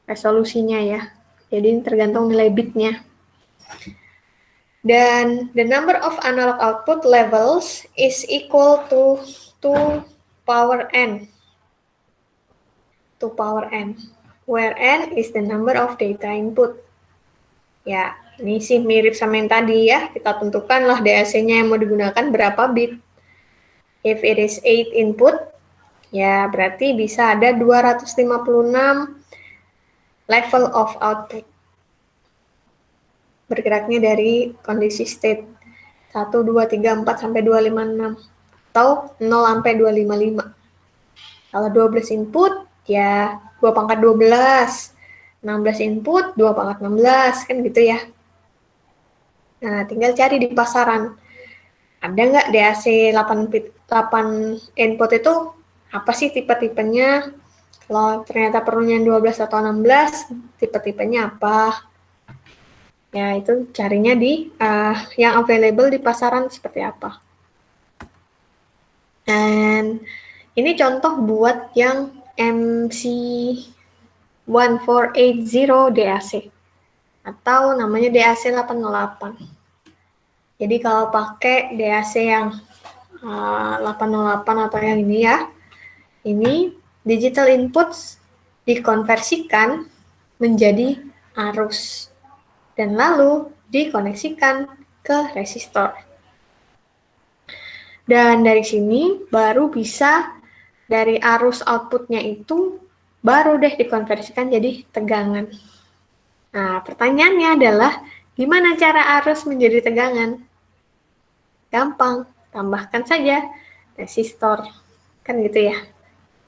resolusinya ya. Jadi tergantung nilai bitnya. Dan the number of analog output levels is equal to 2 power n. 2 power n. Where n is the number of data input. Ya, ini sih mirip sama yang tadi ya. Kita tentukanlah DAC-nya yang mau digunakan berapa bit. If it is 8 input, ya berarti bisa ada 256 level of output. Bergeraknya dari kondisi state 1, 2, 3, 4, sampai 256. Atau 0 sampai 255. Kalau 12 input, ya 2 pangkat 12. 16 input, 2 pangkat 16. Kan gitu ya. Nah, tinggal cari di pasaran. Ada nggak DAC 8 input itu apa sih tipe-tipenya? Kalau ternyata perlunya 12 atau 16, tipe-tipenya apa? Ya, itu carinya di yang available di pasaran seperti apa. Dan ini contoh buat yang MC1480 DAC atau namanya DAC 808. Jadi kalau pakai DAC yang 808 atau yang ini ya, ini digital inputs dikonversikan menjadi arus dan lalu dikoneksikan ke resistor. Dan dari sini baru bisa dari arus outputnya itu baru deh dikonversikan jadi tegangan. Nah, pertanyaannya adalah gimana cara arus menjadi tegangan? Gampang, tambahkan saja resistor. Kan gitu ya.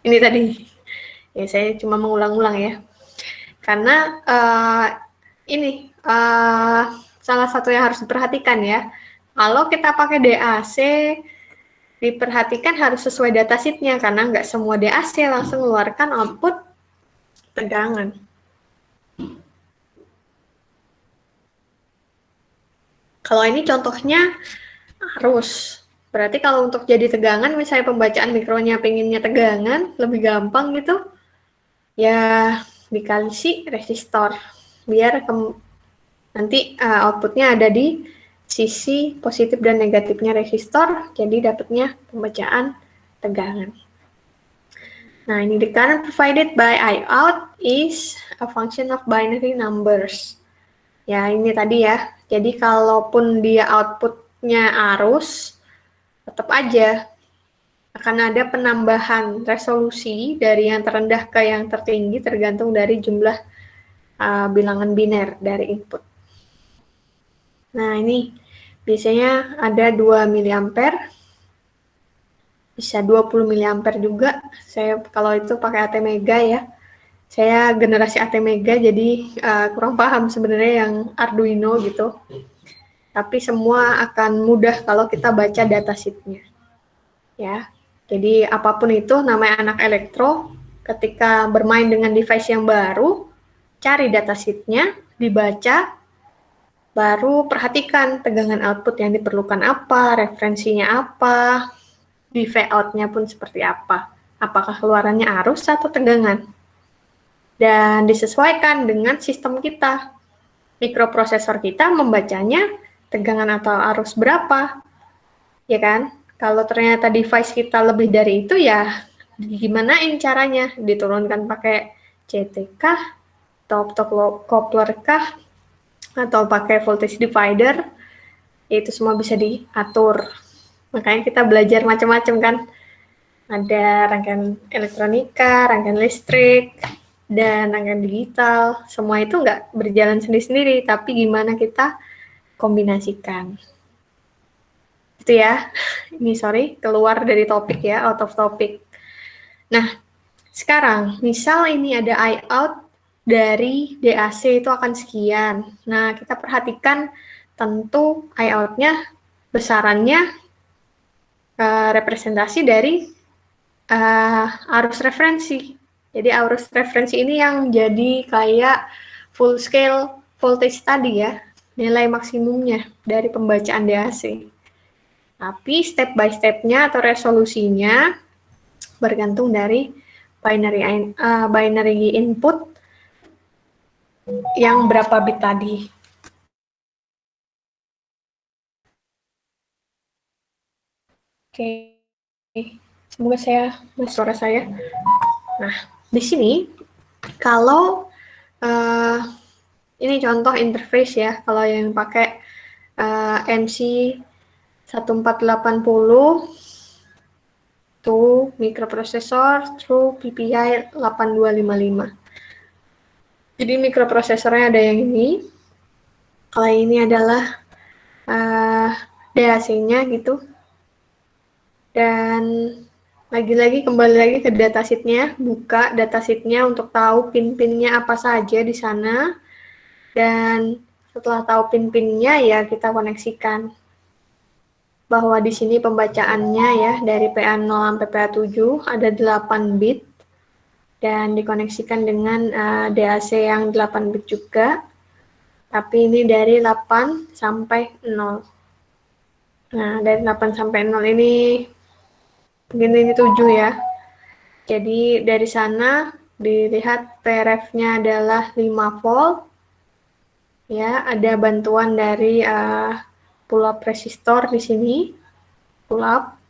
Ini tadi. Ya, saya cuma mengulang-ulang ya. Karena ini salah satu yang harus diperhatikan ya. Kalau kita pakai DAC, diperhatikan harus sesuai datasheet-nya karena nggak semua DAC langsung mengeluarkan output tegangan. Kalau ini contohnya arus. Berarti kalau untuk jadi tegangan, misalnya pembacaan mikronya pengennya tegangan, lebih gampang gitu, ya dikasih resistor. Biar nanti outputnya ada di sisi positif dan negatifnya resistor, jadi dapatnya pembacaan tegangan. Nah, ini the current provided by Iout is a function of binary numbers. Ya, ini tadi ya. Jadi, kalaupun dia outputnya arus, tetap aja akan ada penambahan resolusi dari yang terendah ke yang tertinggi tergantung dari jumlah bilangan biner dari input. Nah, ini biasanya ada 2 mA, bisa 20 mA juga. Saya kalau itu pakai ATmega ya. Saya generasi ATmega jadi kurang paham sebenarnya yang Arduino gitu. tapi semua akan mudah kalau kita baca datasheet-nya. Ya, jadi apapun itu namanya anak elektro, ketika bermain dengan device yang baru, cari datasheet-nya, dibaca, baru perhatikan tegangan output yang diperlukan apa, referensinya apa, di layout-nya pun seperti apa. Apakah keluarannya arus atau tegangan. Dan disesuaikan dengan sistem kita. Mikroprosesor kita membacanya tegangan atau arus berapa. Ya kan? Kalau ternyata device kita lebih dari itu, ya gimanain caranya? Diturunkan pakai CT kah? Atau optocoupler kah? Atau pakai voltage divider? Itu semua bisa diatur. Makanya kita belajar macam-macam kan. Ada rangkaian elektronika, rangkaian listrik, dan rangkaian digital. Semua itu nggak berjalan sendiri-sendiri, tapi gimana kita kombinasikan. Itu ya. Ini sorry, keluar dari topik ya, out of topic. Nah, sekarang misal ini ada I-out dari DAC itu akan sekian. Nah, kita perhatikan tentu I-out-nya besarannya representasi dari arus referensi. Jadi arus referensi ini yang jadi kayak full scale voltage tadi ya, nilai maksimumnya dari pembacaan DAC. Tapi step by step-nya atau resolusinya bergantung dari binary input yang berapa bit tadi. Oke. Semoga suara saya. Nah, di sini kalau ini contoh interface ya, kalau yang pakai MC 1480 to microprocessor through PPI 8255. Jadi mikroprosesornya ada yang ini. Kalau ini adalah DAC-nya gitu. Dan lagi-lagi kembali lagi ke datasheet-nya, buka datasheet-nya untuk tahu pin-pinnya apa saja di sana. Dan setelah tahu pin-pinnya ya kita koneksikan. Bahwa di sini pembacaannya ya dari PA0 sampai PA7 ada 8 bit dan dikoneksikan dengan DAC yang 8 bit juga. Tapi ini dari 8 sampai 0. Nah, dari 8 sampai 0 ini mungkin ini 7 ya. Jadi dari sana dilihat PRF-nya adalah 5 volt. Ya, ada bantuan dari pull up resistor di sini. Pull up.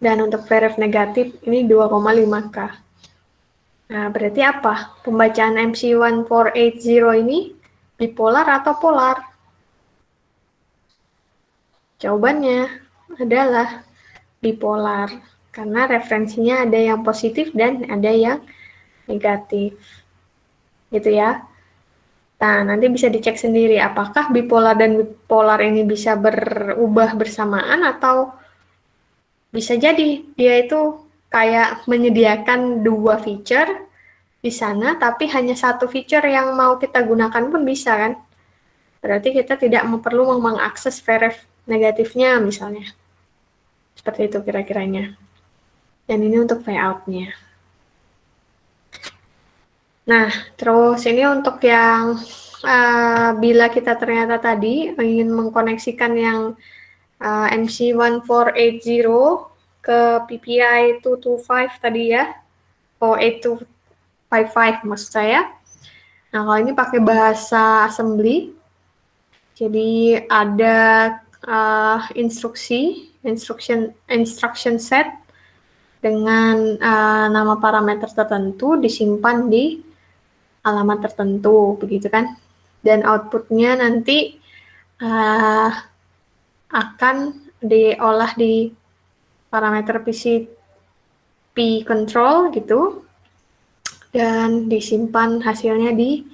Dan untuk PRF negatif ini 2,5K. Nah, berarti apa? Pembacaan MC1480 ini bipolar atau polar? Jawabannya adalah bipolar. Karena referensinya ada yang positif dan ada yang negatif. Gitu ya. Nah, nanti bisa dicek sendiri apakah bipolar dan bipolar ini bisa berubah bersamaan atau bisa jadi dia itu kayak menyediakan dua feature di sana, tapi hanya satu feature yang mau kita gunakan pun bisa kan. Berarti kita tidak perlu mengakses VRF negatifnya misalnya. Seperti itu kira-kiranya. Dan ini untuk layout-nya. Nah, terus ini untuk yang bila kita ternyata tadi ingin mengkoneksikan yang MC1480 ke PPI 225 tadi ya, 8255 maksud saya. Nah, kalau ini pakai bahasa assembly, jadi ada instruction set dengan nama parameter tertentu disimpan di alamat tertentu, begitu kan? Dan outputnya nanti akan diolah di parameter PCP control gitu, dan disimpan hasilnya di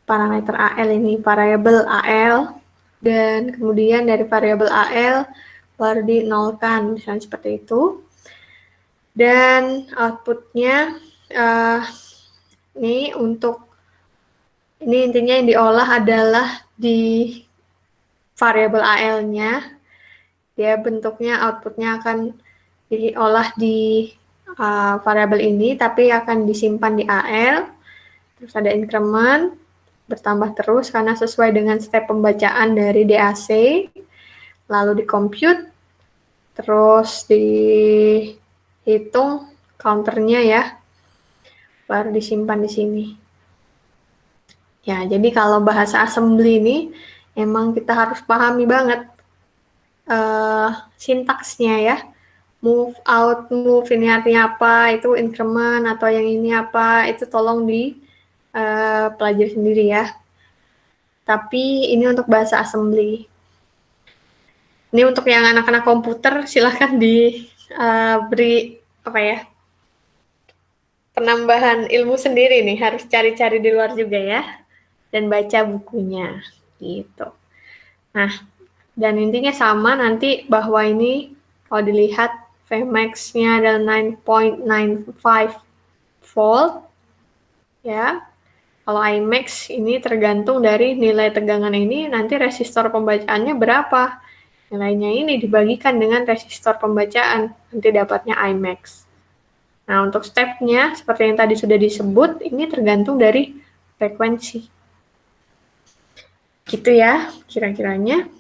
parameter AL ini, variable AL, dan kemudian dari variable AL baru dinolkan, misalnya seperti itu. Dan outputnya ini untuk ini intinya yang diolah adalah di variabel AL-nya, dia bentuknya outputnya akan diolah di variabel ini, tapi akan disimpan di AL. Terus ada increment, bertambah terus karena sesuai dengan step pembacaan dari DAC, lalu di-compute, terus dihitung counternya ya, baru disimpan di sini. Ya, jadi kalau bahasa assembly ini emang kita harus pahami banget sintaksnya ya. Move out, move ini artinya apa, itu increment atau yang ini apa, itu tolong pelajari sendiri ya. Tapi ini untuk bahasa assembly. Ini untuk yang anak-anak komputer silahkan diberi penambahan ilmu sendiri nih, harus cari-cari di luar juga ya, dan baca bukunya gitu. Nah, dan intinya sama nanti bahwa ini kalau dilihat Vmax-nya adalah 9.95 volt ya. Kalau Imax ini tergantung dari nilai tegangan ini, nanti resistor pembacaannya berapa. Nilainya ini dibagikan dengan resistor pembacaan, nanti dapatnya Imax. Nah, untuk stepnya, seperti yang tadi sudah disebut, ini tergantung dari frekuensi. Gitu ya, kira-kiranya.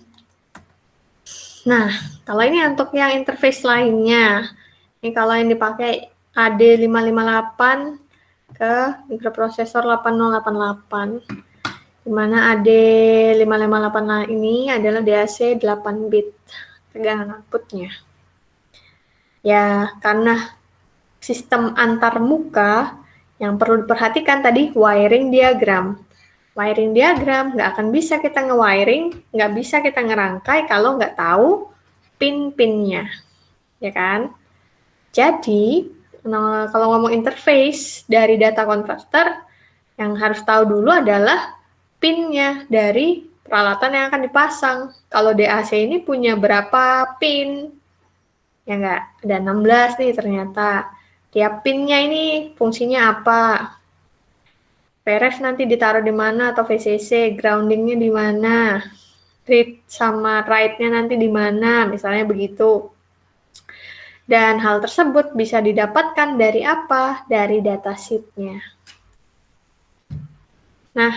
Nah, kalau ini untuk yang interface lainnya, ini kalau yang dipakai AD558 ke mikroprosesor 8088, di mana AD558 ini adalah DAC 8 bit tegangan outputnya. Ya, karena sistem antar muka yang perlu diperhatikan tadi wiring diagram. Wiring diagram nggak akan bisa kita nge-wiring, nggak bisa kita ngerangkai kalau nggak tahu pin-pinnya, ya kan? Jadi, kalau ngomong interface dari data converter, yang harus tahu dulu adalah pinnya dari peralatan yang akan dipasang. Kalau DAC ini punya berapa pin? Ya nggak? Ada 16 nih ternyata. Tiap pinnya ini fungsinya apa? PRF nanti ditaruh di mana atau VCC, groundingnya di mana, read sama write-nya nanti di mana, misalnya begitu. Dan hal tersebut bisa didapatkan dari apa? Dari datasheet-nya. Nah,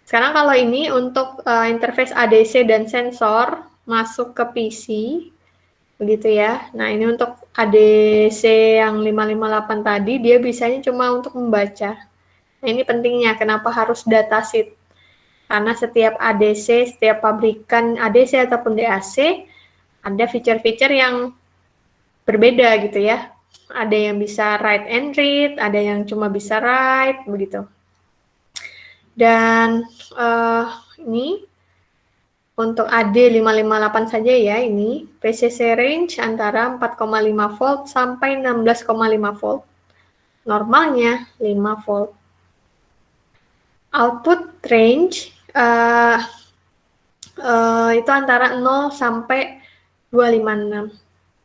sekarang kalau ini untuk interface ADC dan sensor masuk ke PC, begitu ya. Nah, ini untuk ADC yang 558 tadi, dia bisanya cuma untuk membaca. Nah, ini pentingnya, kenapa harus datasheet? Karena setiap ADC, setiap pabrikan ADC ataupun DAC, ada fitur-fitur yang berbeda gitu ya. Ada yang bisa write and read, ada yang cuma bisa write, begitu. Dan ini untuk AD558 saja ya, ini PCC range antara 4,5 volt sampai 16,5 volt. Normalnya 5 volt. Output range itu antara 0 sampai 256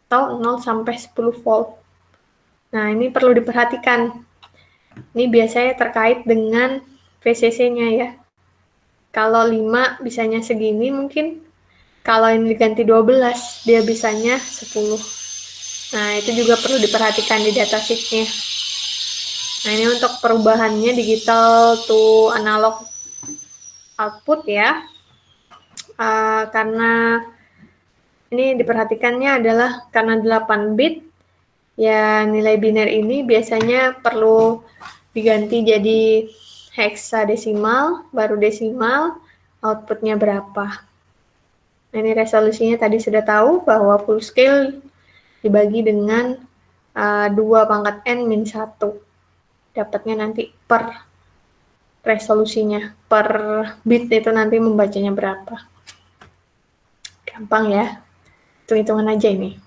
atau 0 sampai 10 volt. Nah, ini perlu diperhatikan. Ini biasanya terkait dengan VCC-nya ya. Kalau 5 bisanya segini mungkin, kalau ini diganti 12 dia bisanya 10. Nah, itu juga perlu diperhatikan di datasheet-nya. Nah, ini untuk perubahannya digital to analog output ya. Karena ini diperhatikannya adalah karena 8 bit, ya nilai biner ini biasanya perlu diganti jadi hexadesimal, baru desimal, outputnya berapa. Nah, ini resolusinya tadi sudah tahu bahwa full scale dibagi dengan 2 pangkat n min 1. Dapatnya nanti per resolusinya, per bit itu nanti membacanya berapa. Gampang ya, hitung-hitungan aja ini.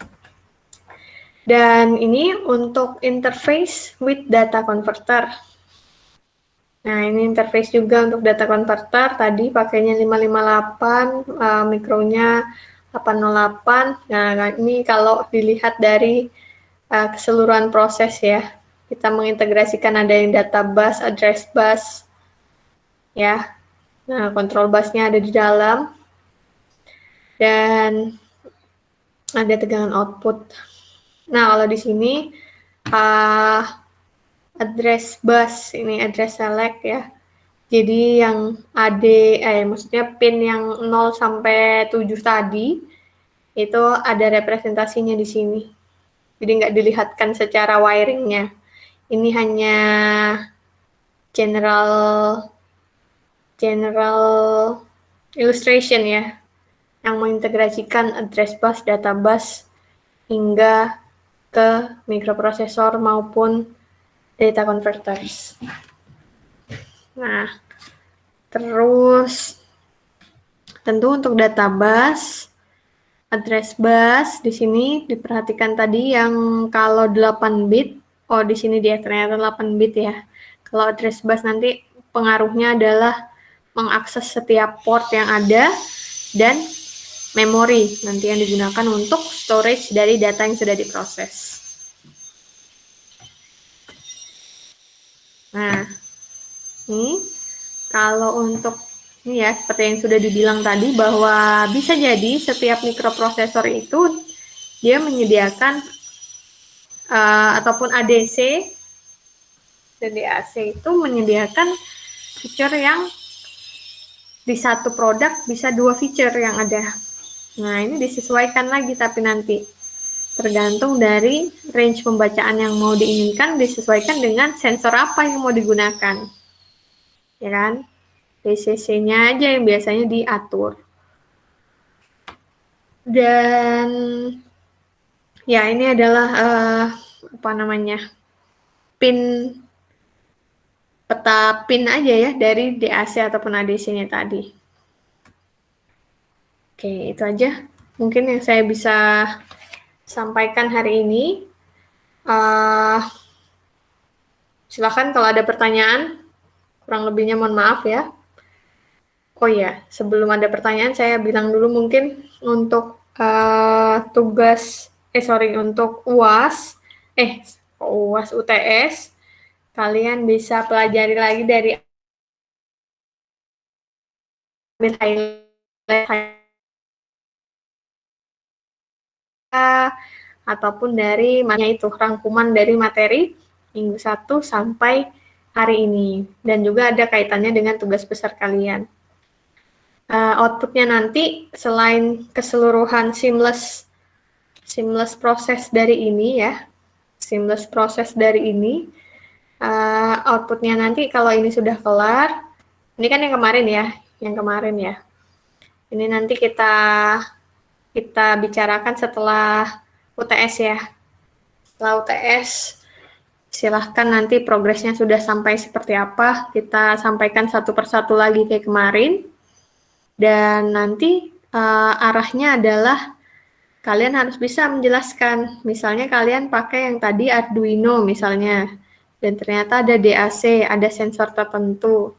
Dan ini untuk interface with data converter. Nah, ini interface juga untuk data converter. Tadi pakainya 558, mikronya 808. Nah, ini kalau dilihat dari keseluruhan proses ya. Kita mengintegrasikan ada yang data bus, address bus, ya. Nah, control busnya ada di dalam. dan ada tegangan output. Nah, kalau di sini address bus, ini address select ya. Jadi yang maksudnya pin yang 0 sampai 7 tadi, itu ada representasinya di sini. Jadi nggak dilihatkan secara wiringnya. Ini hanya general illustration ya, yang mengintegrasikan address bus, data bus, hingga ke mikroprosesor maupun data converters. Nah, terus tentu untuk data bus, address bus di sini diperhatikan tadi yang kalau 8 bit, di sini dia ternyata 8 bit ya. Kalau address bus nanti pengaruhnya adalah mengakses setiap port yang ada dan memori nanti yang digunakan untuk storage dari data yang sudah diproses. Nah, ini kalau untuk ini ya, seperti yang sudah dibilang tadi bahwa bisa jadi setiap mikroprosesor itu dia menyediakan ataupun ADC dan DAC itu menyediakan feature yang di satu produk bisa 2 feature yang ada. Nah, ini disesuaikan lagi tapi nanti tergantung dari range pembacaan yang mau diinginkan, disesuaikan dengan sensor apa yang mau digunakan. Ya kan? DCC-nya aja yang biasanya diatur. Dan ya ini adalah peta pin aja ya dari DAC ataupun ADC-nya tadi. Oke, itu aja mungkin yang saya bisa sampaikan hari ini. Silakan kalau ada pertanyaan, kurang lebihnya mohon maaf ya. Oh ya, sebelum ada pertanyaan saya bilang dulu mungkin untuk untuk UAS UTS, kalian bisa pelajari lagi dari highlight ataupun dari itu rangkuman dari materi minggu 1 sampai hari ini, dan juga ada kaitannya dengan tugas besar kalian. Outputnya nanti selain keseluruhan seamless proses dari ini ya, outputnya nanti kalau ini sudah kelar, ini kan yang kemarin ya, ini nanti kita bicarakan setelah UTS ya. Setelah UTS, silahkan nanti progresnya sudah sampai seperti apa, kita sampaikan satu persatu lagi kayak kemarin. Dan nanti arahnya adalah kalian harus bisa menjelaskan, misalnya kalian pakai yang tadi Arduino misalnya, dan ternyata ada DAC, ada sensor tertentu.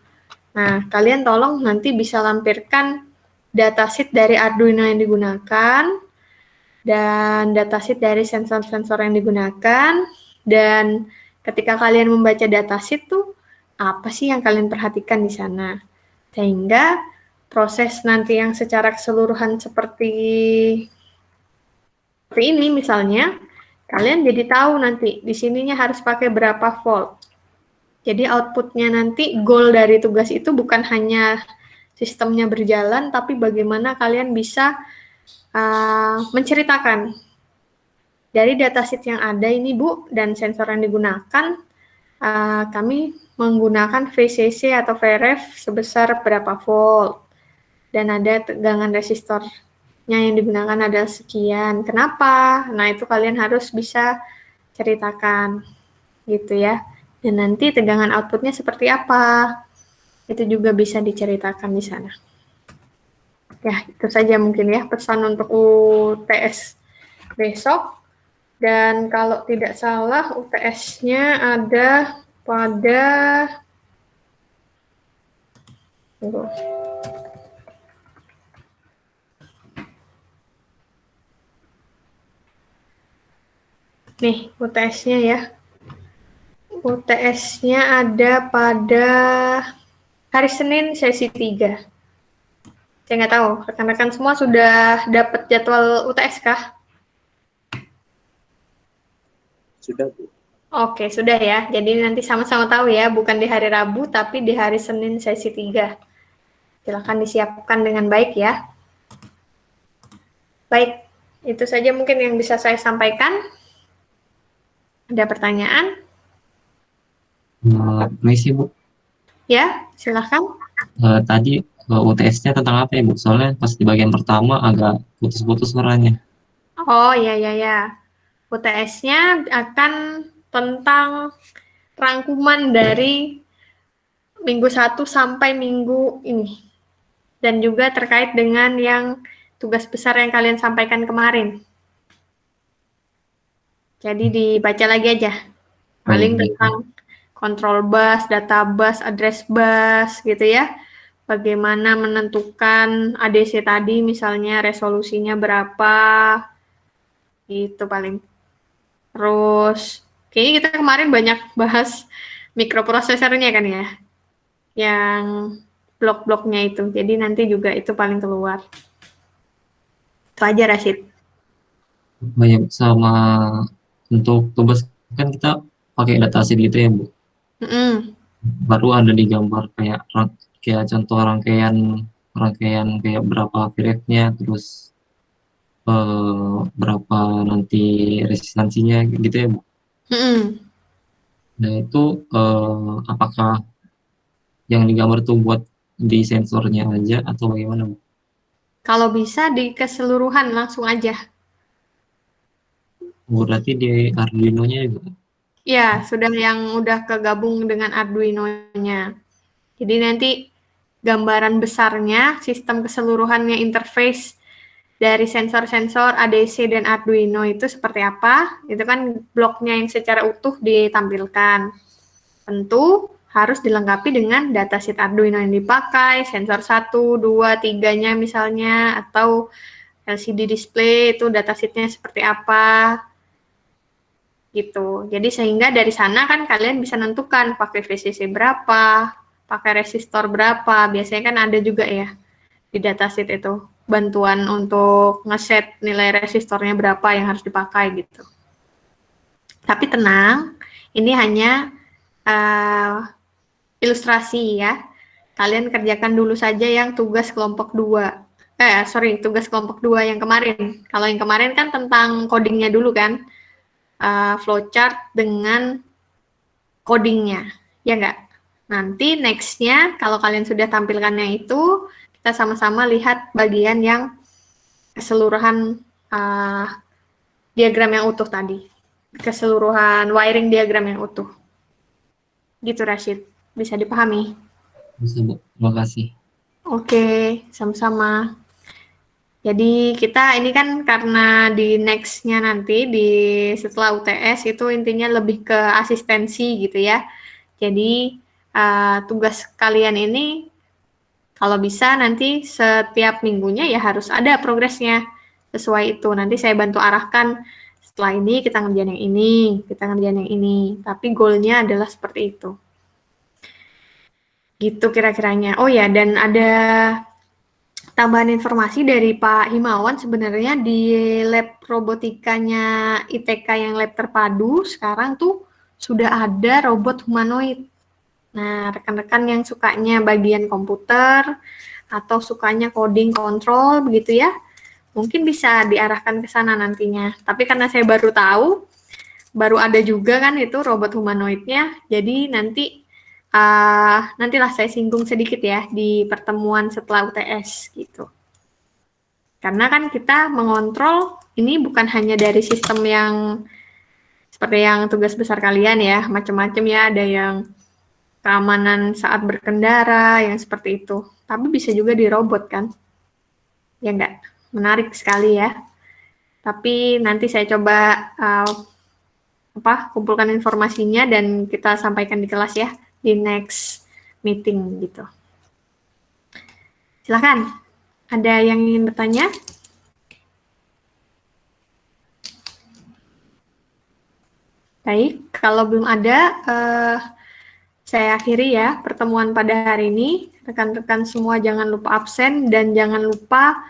Nah, kalian tolong nanti bisa lampirkan datasheet dari Arduino yang digunakan, dan datasheet dari sensor-sensor yang digunakan, dan ketika kalian membaca datasheet tuh, apa sih yang kalian perhatikan di sana. Sehingga proses nanti yang secara keseluruhan seperti ini misalnya, kalian jadi tahu nanti di sininya harus pakai berapa volt. Jadi outputnya nanti goal dari tugas itu bukan hanya sistemnya berjalan, tapi bagaimana kalian bisa menceritakan dari datasheet yang ada ini Bu, dan sensor yang digunakan, kami menggunakan VCC atau VRF sebesar berapa volt, dan ada tegangan resistornya yang digunakan adalah sekian. Kenapa? Nah, itu kalian harus bisa ceritakan gitu ya. Dan nanti tegangan outputnya seperti apa, itu juga bisa diceritakan di sana. Ya, itu saja mungkin ya pesan untuk UTS besok. Dan kalau tidak salah UTS-nya ada pada nih UTS-nya ya. UTS-nya ada pada hari Senin sesi 3. Saya nggak tahu, rekan-rekan semua sudah dapat jadwal UTS kah? Sudah, Bu. Oke, sudah ya. Jadi nanti sama-sama tahu ya, bukan di hari Rabu, tapi di hari Senin sesi 3. Silakan disiapkan dengan baik ya. Baik, itu saja mungkin yang bisa saya sampaikan. Ada pertanyaan? Permisi Bu, Ya, silakan. tadi UTS-nya tentang apa ya Bu? Soalnya pas di bagian pertama agak putus-putus suaranya. Oh, ya. UTS-nya akan tentang rangkuman dari minggu 1 sampai minggu ini. Dan juga terkait dengan yang tugas besar yang kalian sampaikan kemarin. Jadi dibaca lagi aja. Paling Baik. tentang control bus, data bus, address bus gitu ya. Bagaimana menentukan ADC tadi misalnya resolusinya berapa. Gitu paling. Terus kayaknya kita kemarin banyak bahas mikroprosesornya kan ya. Yang blok-bloknya itu. Jadi nanti juga itu paling keluar. Itu aja Rashid. Banyak sama untuk tugas kan kita pakai datasheet gitu ya Bu. Mm-mm. Baru ada di gambar kayak contoh rangkaian rangkaian kayak berapa VRF-nya, terus berapa nanti resistansinya gitu ya Bu. Mm-mm. Nah itu apakah yang digambar itu buat di sensornya aja atau bagaimana Bu? Kalau bisa di keseluruhan langsung aja. Berarti di Arduino-nya juga. Ya, sudah yang udah kegabung dengan Arduino-nya. Jadi nanti gambaran besarnya, sistem keseluruhannya interface dari sensor-sensor ADC dan Arduino itu seperti apa, itu kan bloknya yang secara utuh ditampilkan. Tentu harus dilengkapi dengan datasheet Arduino yang dipakai, sensor 1, 2, 3-nya misalnya, atau LCD display itu datasheetnya seperti apa, gitu. Jadi sehingga dari sana kan kalian bisa nentukan pakai VCC berapa, pakai resistor berapa, biasanya kan ada juga ya di datasheet itu bantuan untuk ngeset nilai resistornya berapa yang harus dipakai gitu. Tapi tenang, ini hanya ilustrasi ya. Kalian kerjakan dulu saja yang tugas kelompok 2. Tugas kelompok 2 yang kemarin. Kalau yang kemarin kan tentang codingnya dulu kan. Flowchart dengan codingnya. Ya enggak? Nanti next-nya kalau kalian sudah tampilkannya itu, kita sama-sama lihat bagian yang keseluruhan diagram yang utuh tadi. Keseluruhan wiring diagram yang utuh. Gitu Rashid. Bisa dipahami? Bisa Bu, terima kasih. Oke, sama-sama. Jadi kita ini kan karena di next-nya nanti di setelah UTS itu intinya lebih ke asistensi gitu ya. Jadi tugas kalian ini kalau bisa nanti setiap minggunya ya harus ada progresnya sesuai itu. Nanti saya bantu arahkan setelah ini kita ngerjain yang ini, kita ngerjain yang ini. Tapi goalnya adalah seperti itu. Gitu kira-kiranya. Oh ya, dan ada tambahan informasi dari Pak Himawan, sebenarnya di lab robotikanya ITK yang lab terpadu, sekarang tuh sudah ada robot humanoid. Nah, rekan-rekan yang sukanya bagian komputer, atau sukanya coding control, begitu ya, mungkin bisa diarahkan ke sana nantinya. Tapi karena saya baru tahu, baru ada juga kan itu robot humanoidnya, jadi nantilah saya singgung sedikit ya di pertemuan setelah UTS gitu. Karena kan kita mengontrol ini bukan hanya dari sistem yang seperti yang tugas besar kalian ya, macam-macam ya, ada yang keamanan saat berkendara, yang seperti itu. Tapi bisa juga di robot kan? Ya enggak? Menarik sekali ya. Tapi nanti saya coba kumpulkan informasinya dan kita sampaikan di kelas ya, di next meeting gitu. Silakan. Ada yang ingin bertanya? Baik, kalau belum ada, saya akhiri ya pertemuan pada hari ini. Rekan-rekan semua jangan lupa absen dan jangan lupa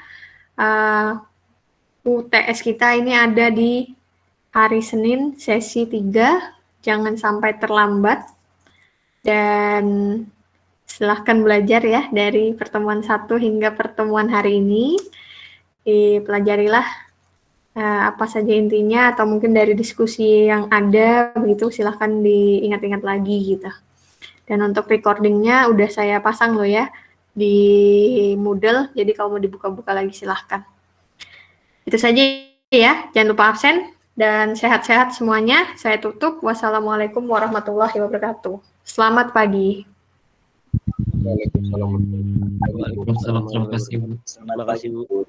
UTS kita ini ada di hari Senin sesi 3. Jangan sampai terlambat. Dan silahkan belajar ya dari pertemuan 1 hingga pertemuan hari ini. Dipelajarilah apa saja intinya atau mungkin dari diskusi yang ada begitu silahkan diingat-ingat lagi gitu. Dan untuk recordingnya udah saya pasang loh ya di Moodle, jadi kalau mau dibuka-buka lagi silahkan. Itu saja ya, jangan lupa absen dan sehat-sehat semuanya. Saya tutup. Wassalamualaikum warahmatullahi wabarakatuh. Selamat pagi. Waalaikumsalam. Terima kasih, Bu. Terima kasih, Bu.